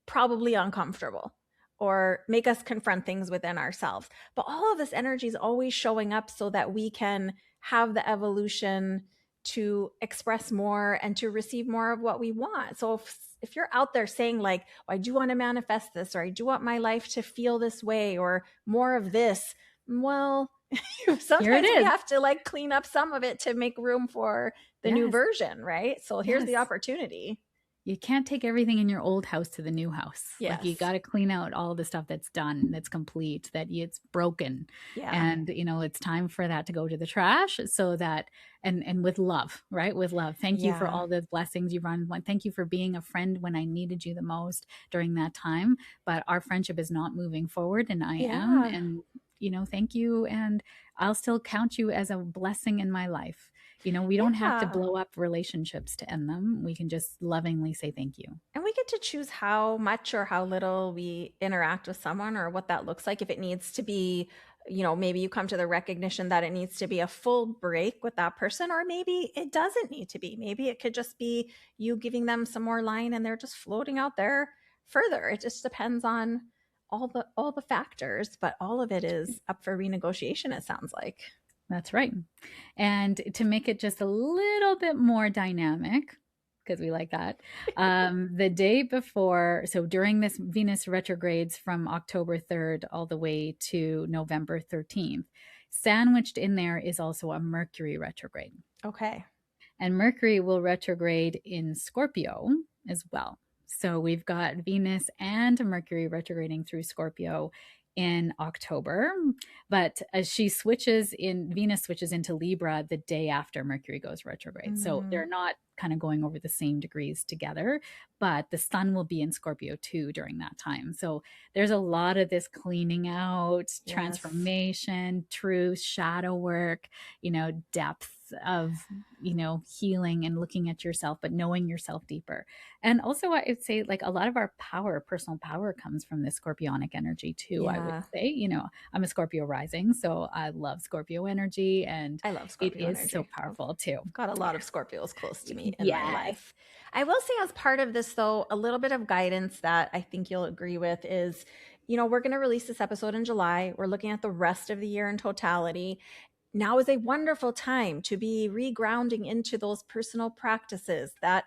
[SPEAKER 2] probably uncomfortable or make us confront things within ourselves. But all of this energy is always showing up so that we can have the evolution to express more and to receive more of what we want. So if you're out there saying like, oh, I do want to manifest this, or I do want my life to feel this way, or more of this, well,
[SPEAKER 1] Here it
[SPEAKER 2] sometimes we
[SPEAKER 1] is.
[SPEAKER 2] have to like clean up some of it to make room for the new
[SPEAKER 1] Yes.
[SPEAKER 2] version, right? So here's the
[SPEAKER 1] Yes.
[SPEAKER 2] opportunity.
[SPEAKER 1] You can't take everything in your old house to the new house. Like you
[SPEAKER 2] Yes.
[SPEAKER 1] got to clean out all the stuff that's done, that's complete, that it's broken.
[SPEAKER 2] Yeah.
[SPEAKER 1] And it's time for that to go to the trash so that and with love, right? With love. Thank you for
[SPEAKER 2] Yeah.
[SPEAKER 1] all the blessings you've run. Thank you for being a friend when I needed you the most during that time. But our friendship is not moving forward and I am.
[SPEAKER 2] Yeah.
[SPEAKER 1] And thank you. And I'll still count you as a blessing in my life. We don't have to
[SPEAKER 2] Yeah.
[SPEAKER 1] blow up relationships to end them. We can just lovingly say thank you.
[SPEAKER 2] And we get to choose how much or how little we interact with someone or what that looks like. If it needs to be, maybe you come to the recognition that it needs to be a full break with that person, or maybe it doesn't need to be. Maybe it could just be you giving them some more line and they're just floating out there further. It just depends on all the factors, but all of it is up for renegotiation, it sounds like.
[SPEAKER 1] That's right. And to make it just a little bit more dynamic, because we like that, the day before, so during this Venus retrogrades from October 3rd all the way to November 13th, sandwiched in there is also a Mercury retrograde.
[SPEAKER 2] Okay.
[SPEAKER 1] And Mercury will retrograde in Scorpio as well. So we've got Venus and Mercury retrograding through Scorpio in October, but as Venus switches into Libra the day after Mercury goes retrograde. Mm-hmm. So they're not kind of going over the same degrees together, but the sun will be in Scorpio too during that time. So there's a lot of this cleaning out, yes, transformation, truth, shadow work, depth of healing and looking at yourself, but knowing yourself deeper. And also I would say like a lot of our personal power comes from this Scorpionic energy too. Yeah. I would say, I'm a Scorpio rising, so I love Scorpio energy, and
[SPEAKER 2] I love Scorpio energy.
[SPEAKER 1] It is so powerful too.
[SPEAKER 2] I've got a lot of Scorpios close to me in my life. I will say as part of this though, a little bit of guidance that I think you'll agree with is, we're going to release this episode in July. We're looking at the rest of the year in totality. Now is a wonderful time to be regrounding into those personal practices, that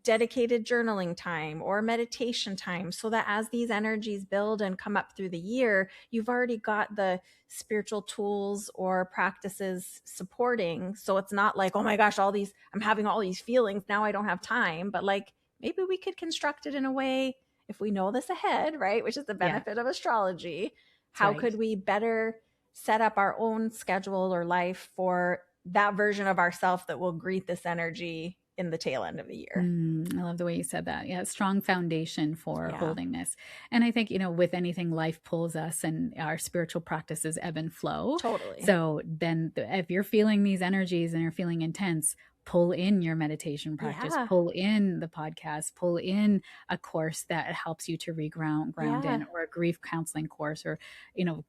[SPEAKER 2] dedicated journaling time or meditation time, so that as these energies build and come up through the year, you've already got the spiritual tools or practices supporting. So it's not like, oh my gosh, I'm having all these feelings, now I don't have time. But like, maybe we could construct it in a way, if we know this ahead, right? Which is the benefit of astrology. How could we better set up our own schedule or life for that version of ourselves that will greet this energy in the tail end of the year?
[SPEAKER 1] I love the way you said that. Yeah, strong foundation for holding this. And I think, with anything, life pulls us and our spiritual practices ebb and flow.
[SPEAKER 2] Totally.
[SPEAKER 1] So then if you're feeling these energies and you're feeling intense, pull in your meditation practice, pull in the podcast, pull in a course that helps you to ground in, or a grief counseling course, or,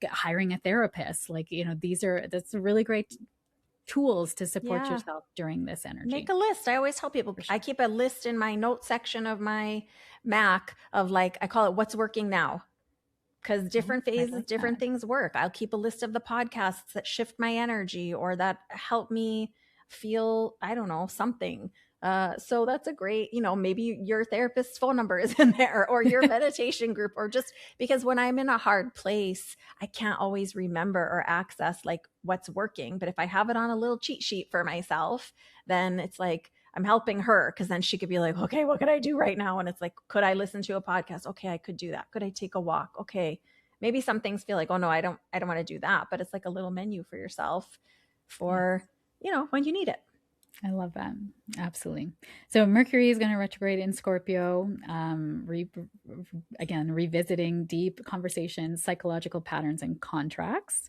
[SPEAKER 1] hiring a therapist. Like, that's a really great tools to support yourself during this energy.
[SPEAKER 2] Make a list. I always tell people, I keep a list in my note section of my Mac of like, I call it what's working now. Because different phases, different things work. I'll keep a list of the podcasts that shift my energy or that help me feel, I don't know, something. So that's a great, maybe your therapist's phone number is in there, or your meditation group, or just because when I'm in a hard place, I can't always remember or access like what's working. But if I have it on a little cheat sheet for myself, then it's like, I'm helping her, because then she could be like, okay, what could I do right now? And it's like, could I listen to a podcast? Okay, I could do that. Could I take a walk? Okay. Maybe some things feel like, oh no, I don't want to do that. But it's like a little menu for yourself for, when you need it.
[SPEAKER 1] I love that. Absolutely. So Mercury is going to retrograde in Scorpio, again, revisiting deep conversations, psychological patterns, and contracts,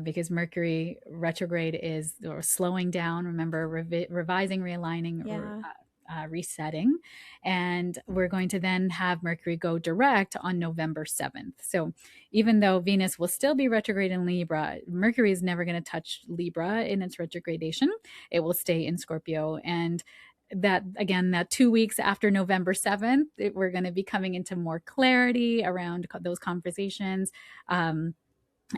[SPEAKER 1] because Mercury retrograde is slowing down. Remember, revising, realigning, resetting. And we're going to then have Mercury go direct on November 7th. So even though Venus will still be retrograde in Libra, Mercury is never going to touch Libra in its retrogradation. It will stay in Scorpio. And that 2 weeks after November 7th, we're going to be coming into more clarity around those conversations.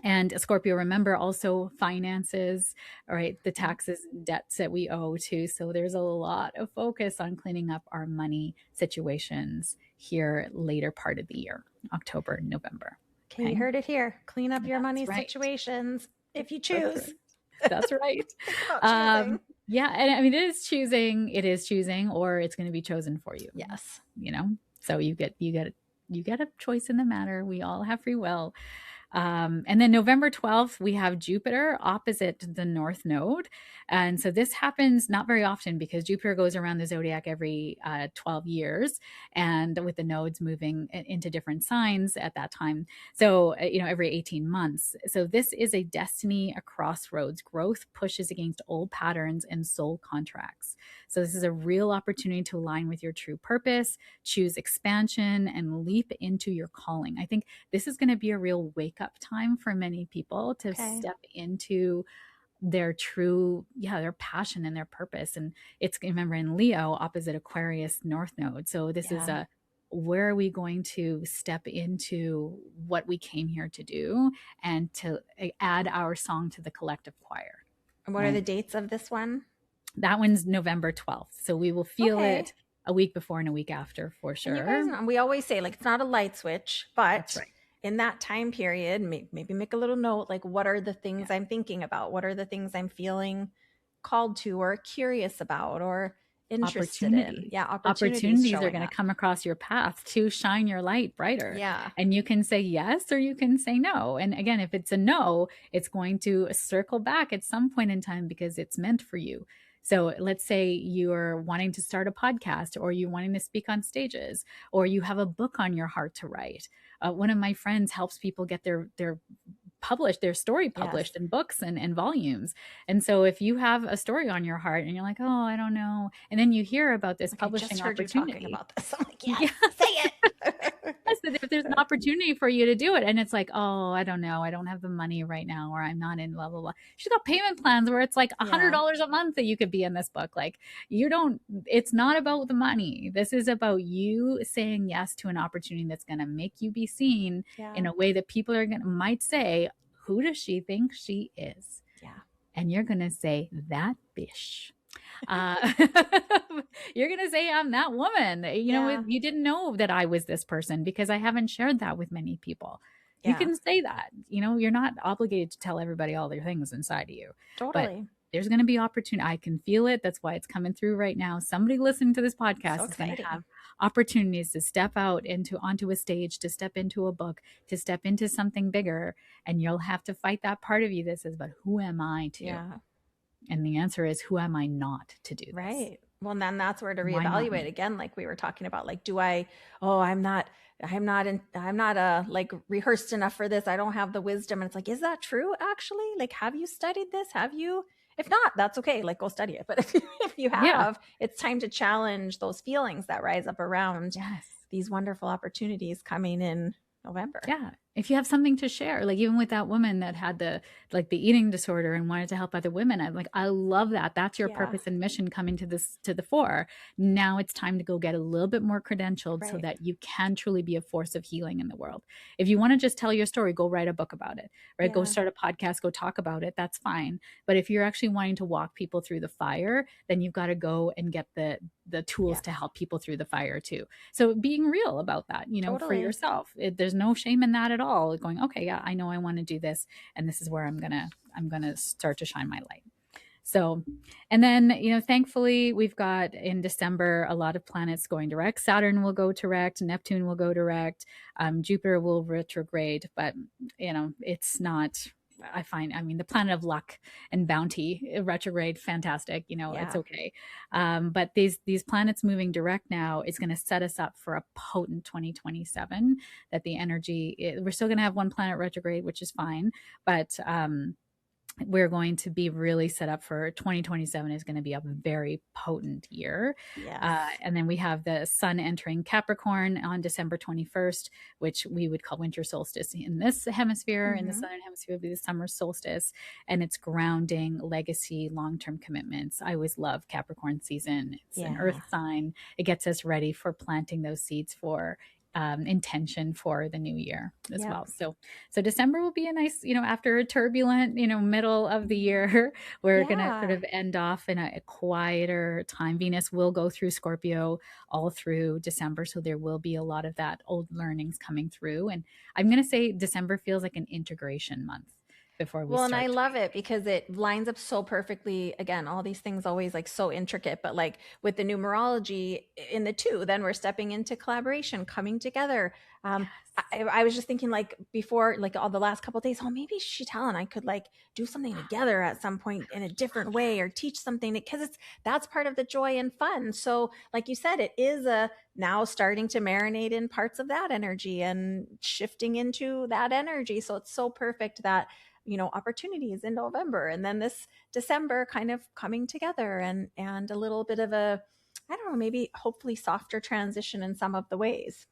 [SPEAKER 1] And Scorpio, remember, also finances, all right, the taxes and debts that we owe too. So there's a lot of focus on cleaning up our money situations here later part of the year, October, November.
[SPEAKER 2] Okay, you
[SPEAKER 1] Okay.
[SPEAKER 2] heard it here. Clean up your money
[SPEAKER 1] That's right.
[SPEAKER 2] situations if you
[SPEAKER 1] That's
[SPEAKER 2] choose.
[SPEAKER 1] right. That's right.
[SPEAKER 2] Think about choosing.
[SPEAKER 1] Um, yeah. And I mean, it is choosing, or it's going to be chosen for you,
[SPEAKER 2] Yes.
[SPEAKER 1] you know? So you get a choice in the matter. We all have free will. And then November 12th, we have Jupiter opposite the North Node. And so this happens not very often because Jupiter goes around the zodiac every 12 years, and with the nodes moving into different signs at that time. So, every 18 months. So this is a destiny, a crossroads. Growth pushes against old patterns and soul contracts. So this is a real opportunity to align with your true purpose, choose expansion, and leap into your calling. I think this is going to be a real wake up time for many people to step into their true, their passion and their purpose. And it's, remember, in Leo opposite Aquarius North Node. So this is where are we going to step into what we came here to do and to add our song to the collective choir.
[SPEAKER 2] And what are the dates of this one?
[SPEAKER 1] That one's November 12th. So we will feel it a week before and a week after for sure.
[SPEAKER 2] And you guys know, we always say, like, it's not a light switch, but in that time period, maybe make a little note, like, what are the things I'm thinking about? What are the things I'm feeling called to or curious about or interested in? Yeah, opportunities
[SPEAKER 1] are going to come across your path to shine your light brighter.
[SPEAKER 2] Yeah.
[SPEAKER 1] And you can say yes or you can say no. And again, if it's a no, it's going to circle back at some point in time because it's meant for you. So let's say you're wanting to start a podcast, or you're wanting to speak on stages, or you have a book on your heart to write. One of my friends helps people get their story published in books and volumes. And so if you have a story on your heart and you're like, oh, I don't know, and then you hear about this publishing
[SPEAKER 2] just heard
[SPEAKER 1] opportunity,
[SPEAKER 2] you talking about this. I'm like, say it.
[SPEAKER 1] Yes, if there's an opportunity for you to do it, and it's like, oh, I don't know, I don't have the money right now, or I'm not in blah blah blah. She's got payment plans where it's like $100 a month that you could be in this book. Like, it's not about the money. This is about you saying yes to an opportunity that's going to make you be seen in a way that people might say, who does she think she is?
[SPEAKER 2] Yeah.
[SPEAKER 1] And you're going to say, that bish. You're going to say, I'm that woman. You didn't know that I was this person because I haven't shared that with many people. You can say that. You're not obligated to tell everybody all their things inside of you.
[SPEAKER 2] Totally.
[SPEAKER 1] But there's going to be opportunity. I can feel it. That's why it's coming through right now. Somebody listening to this podcast is going to have opportunities to step out onto a stage, to step into a book, to step into something bigger. And you'll have to fight that part of you that says, but who am I to?
[SPEAKER 2] Yeah.
[SPEAKER 1] And the answer is, who am I not to do this?
[SPEAKER 2] Right. Well, and then that's where to reevaluate again, like we were talking about, like, I'm not like rehearsed enough for this. I don't have the wisdom. And it's like, is that true? Actually, like, have you studied this? If not, that's okay. Like, go study it. But if you have, it's time to challenge those feelings that rise up around these wonderful opportunities coming in November.
[SPEAKER 1] Yeah. If you have something to share, like even with that woman that had the eating disorder and wanted to help other women, I love that. That's your purpose and mission coming to the fore. Now it's time to go get a little bit more credentialed so that you can truly be a force of healing in the world. If you want to just tell your story, go write a book about it, right? Go start a podcast, go talk about it. That's fine. But if you're actually wanting to walk people through the fire, then you've got to go and get the tools to help people through the fire too. So being real about that, for yourself, there's no shame in that at all. Going, okay, yeah, I know I want to do this, and this is where I'm gonna start to shine my light. So, and then, thankfully we've got in December a lot of planets going direct. Saturn will go direct, Neptune will go direct, Jupiter will retrograde, but it's not. The planet of luck and bounty retrograde, fantastic. It's okay. But these planets moving direct now is going to set us up for a potent 2027. That the energy, we're still going to have one planet retrograde, which is fine, but we're going to be really set up for 2027 is going to be a very potent year.
[SPEAKER 2] Yes.
[SPEAKER 1] And then we have the sun entering Capricorn on December 21st, which we would call winter solstice in this hemisphere. In the southern hemisphere, would be the summer solstice. And it's grounding, legacy, long-term commitments. I always love Capricorn season. It's an earth sign. It gets us ready for planting those seeds for intention for the new year as
[SPEAKER 2] Yep.
[SPEAKER 1] well. So December will be a nice, after a turbulent, middle of the year, we're going to sort
[SPEAKER 2] Yeah.
[SPEAKER 1] of end off in a quieter time. Venus will go through Scorpio all through December. So there will be a lot of that old learnings coming through. And I'm going to say December feels like an integration month before we
[SPEAKER 2] Well, and I
[SPEAKER 1] start
[SPEAKER 2] love it because it lines up so perfectly. Again, all these things always like so intricate, but like with the numerology in the two, then we're stepping into collaboration, coming together. Um, I was just thinking like before, like all the last couple of days, oh, maybe Sheetal and I could like do something together at some point in a different way or teach something because that's part of the joy and fun. So, like you said, it is a now starting to marinate in parts of that energy and shifting into that energy. So it's so perfect that opportunities in November and then this December kind of coming together and a little bit of a, I don't know, maybe hopefully softer transition in some of the ways.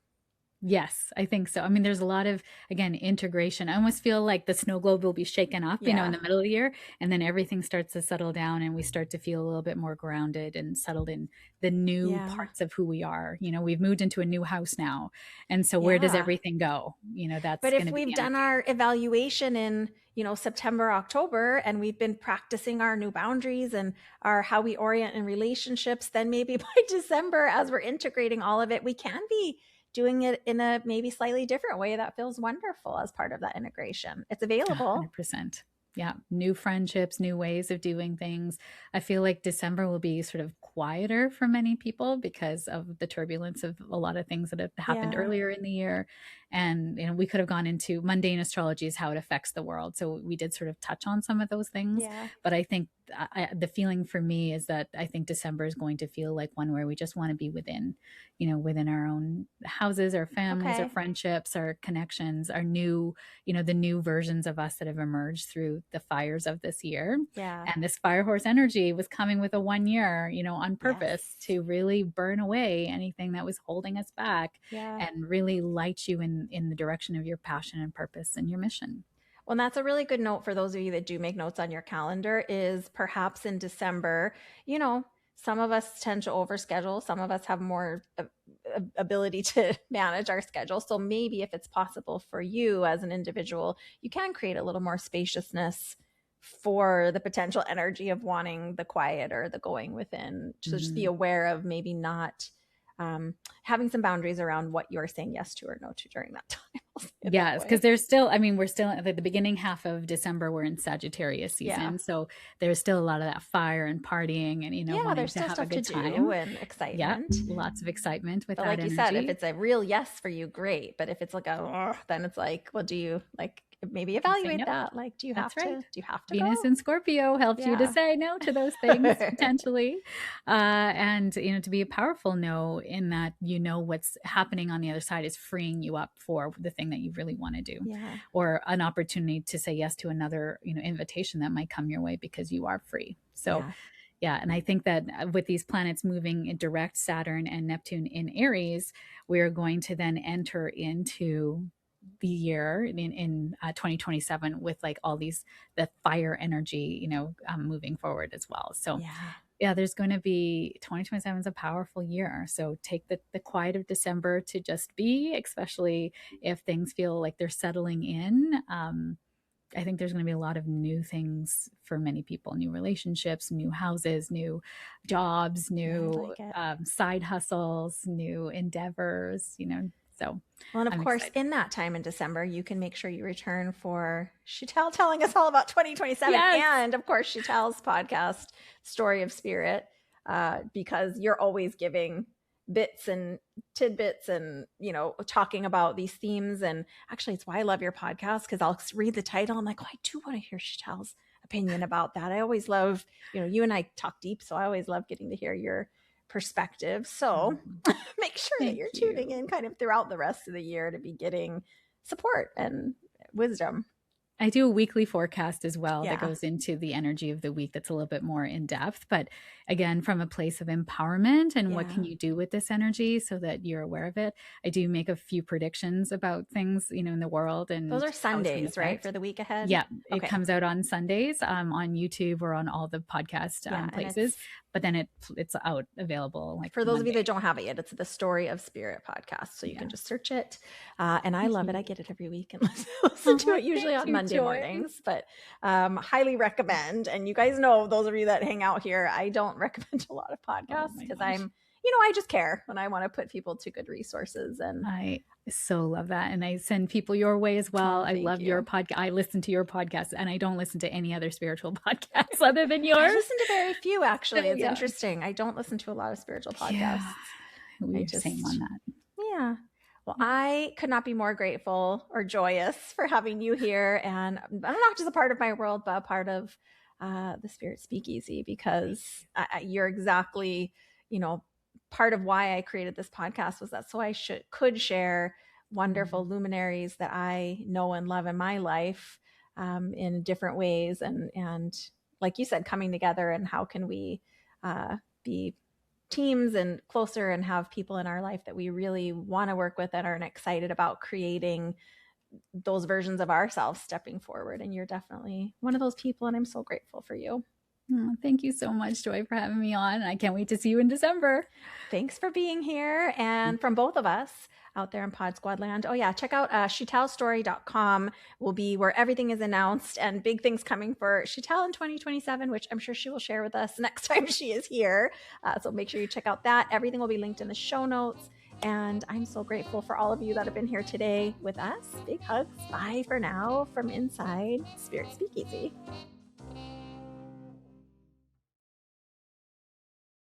[SPEAKER 1] Yes, I think so. I mean, there's a lot of, again, integration. I almost feel like the snow globe will be shaken up, in
[SPEAKER 2] Yeah.
[SPEAKER 1] the middle of the year, and then everything starts to settle down and we start to feel a little bit more grounded and settled in the new
[SPEAKER 2] Yeah.
[SPEAKER 1] parts of who we are. We've moved into a new house now. And so where does
[SPEAKER 2] Yeah.
[SPEAKER 1] everything go? That's
[SPEAKER 2] But
[SPEAKER 1] going
[SPEAKER 2] if
[SPEAKER 1] to be
[SPEAKER 2] we've
[SPEAKER 1] the
[SPEAKER 2] done
[SPEAKER 1] energy.
[SPEAKER 2] our evaluation in, September, October, and we've been practicing our new boundaries and our how we orient in relationships, then maybe by December, as we're integrating all of it, we can be doing it in a maybe slightly different way that feels wonderful as part of that integration. It's available.
[SPEAKER 1] 100%. Yeah. New friendships, new ways of doing things. I feel like December will be sort of quieter for many people because of the turbulence of a lot of things that have happened
[SPEAKER 2] Yeah.
[SPEAKER 1] earlier in the year. And, we could have gone into mundane astrology is how it affects the world. So we did sort of touch on some of those things.
[SPEAKER 2] Yeah.
[SPEAKER 1] But I think the feeling for me is that I think December is going to feel like one where we just want to be within our own houses, our families, our
[SPEAKER 2] Okay.
[SPEAKER 1] friendships, our connections, our new the new versions of us that have emerged through the fires of this year.
[SPEAKER 2] Yeah.
[SPEAKER 1] And this fire horse energy was coming with a 1 year, on purpose
[SPEAKER 2] Yes.
[SPEAKER 1] to really burn away anything that was holding us back
[SPEAKER 2] Yeah.
[SPEAKER 1] and really light you in the direction of your passion and purpose and your mission.
[SPEAKER 2] Well, that's a really good note for those of you that do make notes on your calendar is perhaps in December, you know, some of us tend to overschedule. Some of us have more ability to manage our schedule. So maybe if it's possible for you as an individual, you can create a little more spaciousness for the potential energy of wanting the quiet or the going within. Just be aware of maybe not having some boundaries around what you're saying yes to or no to during that time. That
[SPEAKER 1] Yes, because
[SPEAKER 2] way.
[SPEAKER 1] there's still, I mean, we're still at the beginning half of December, we're in Sagittarius
[SPEAKER 2] Yeah.
[SPEAKER 1] season. So there's still a lot of that fire and partying and,
[SPEAKER 2] Yeah,
[SPEAKER 1] wanting
[SPEAKER 2] there's
[SPEAKER 1] to
[SPEAKER 2] still
[SPEAKER 1] have a
[SPEAKER 2] stuff to
[SPEAKER 1] good
[SPEAKER 2] do
[SPEAKER 1] time.
[SPEAKER 2] and
[SPEAKER 1] Yep.
[SPEAKER 2] excitement.
[SPEAKER 1] Lots of excitement with
[SPEAKER 2] But
[SPEAKER 1] that
[SPEAKER 2] like you said, if
[SPEAKER 1] energy.
[SPEAKER 2] it's a real yes for you, great. But if it's like a, then it's like, well, do you like maybe
[SPEAKER 1] Say
[SPEAKER 2] evaluate
[SPEAKER 1] no.
[SPEAKER 2] that? Like, do you have
[SPEAKER 1] That's
[SPEAKER 2] to?
[SPEAKER 1] right.
[SPEAKER 2] Do you have to
[SPEAKER 1] Venus
[SPEAKER 2] go?
[SPEAKER 1] in Scorpio helps you to
[SPEAKER 2] Yeah.
[SPEAKER 1] say no to those things potentially. And, to be a powerful no in that, what's happening on the other side is freeing you up for the thing that you really want to do
[SPEAKER 2] Yeah.
[SPEAKER 1] or an opportunity to say yes to another, invitation that might come your way because you are free. So,
[SPEAKER 2] Yeah.
[SPEAKER 1] yeah. And I think that with these planets moving in direct Saturn and Neptune in Aries, we're going to then enter into the year in 2027 with like all these the fire energy moving forward as well. So
[SPEAKER 2] Yeah.
[SPEAKER 1] yeah, there's going to be 2027 is a powerful year. So take the quiet of December to just be, especially if things feel like they're settling in. I think there's going to be a lot of new things for many people, new relationships, new houses, new jobs,
[SPEAKER 2] Yeah. I
[SPEAKER 1] new
[SPEAKER 2] like it.
[SPEAKER 1] side hustles, new endeavors. So
[SPEAKER 2] Well, and of
[SPEAKER 1] I'm
[SPEAKER 2] course,
[SPEAKER 1] excited.
[SPEAKER 2] in that time in December, you can make sure you return for Sheetal telling us all about 2027.
[SPEAKER 1] Yes.
[SPEAKER 2] And of course, Sheetal's podcast, Story of Spirit, because you're always giving bits and tidbits and, talking about these themes. And actually, it's why I love your podcast because I'll read the title. I'm like, oh, I do want to hear Sheetal's opinion about that. I always love, you and I talk deep. So I always love getting to hear your perspective. So make sure that
[SPEAKER 1] Thank
[SPEAKER 2] you're tuning
[SPEAKER 1] you.
[SPEAKER 2] in kind of throughout the rest of the year to be getting support and wisdom.
[SPEAKER 1] I do a weekly forecast as well that
[SPEAKER 2] Yeah.
[SPEAKER 1] goes into the energy of the week that's a little bit more in depth. But again, from a place of empowerment and what can
[SPEAKER 2] Yeah.
[SPEAKER 1] you do with this energy so that you're aware of it. I do make a few predictions about things, in the world
[SPEAKER 2] Those
[SPEAKER 1] and
[SPEAKER 2] are
[SPEAKER 1] how it's going to
[SPEAKER 2] Sundays, right?
[SPEAKER 1] affect.
[SPEAKER 2] For the week ahead?
[SPEAKER 1] Yeah, it
[SPEAKER 2] Okay.
[SPEAKER 1] comes out on Sundays on YouTube or on all the podcast
[SPEAKER 2] Yeah. And it's
[SPEAKER 1] places. but then it's out available like
[SPEAKER 2] for those
[SPEAKER 1] Monday.
[SPEAKER 2] of you that don't have it yet. It's the Story of Spirit podcast, so you can just search it. And I love it. I get it every week and listen to it usually on Monday mornings, but highly recommend. And you guys know, those of you that hang out here, I don't recommend a lot of podcasts because I just care and I want to put people to good resources. And
[SPEAKER 1] I so love that. And I send people your way as well. I love your podcast. I listen to your podcast and I don't listen to any other spiritual podcasts other than yours.
[SPEAKER 2] I listen to very few, actually. It's interesting. I don't listen to a lot of spiritual podcasts.
[SPEAKER 1] Yeah, we're same on that.
[SPEAKER 2] Yeah. Well, I could not be more grateful or joyous for having you here. And not just a part of my world, but a part of the Spirit Speakeasy, because you're exactly, part of why I created this podcast was that so I could share wonderful luminaries that I know and love in my life in different ways. And like you said, coming together and how can we be teams and closer and have people in our life that we really want to work with and are excited about creating those versions of ourselves stepping forward. And you're definitely one of those people. And I'm so grateful for you.
[SPEAKER 1] Oh, thank you so much, Joy, for having me on. I can't wait to see you in December.
[SPEAKER 2] Thanks for being here. And from both of us out there in Pod Squad land, check out sheetalstory.com will be where everything is announced, and big things coming for Sheetal in 2027, which I'm sure she will share with us next time she is here. So make sure you check out that. Everything will be linked in the show notes. And I'm so grateful for all of you that have been here today with us. Big hugs. Bye for now from inside Spirit Speakeasy.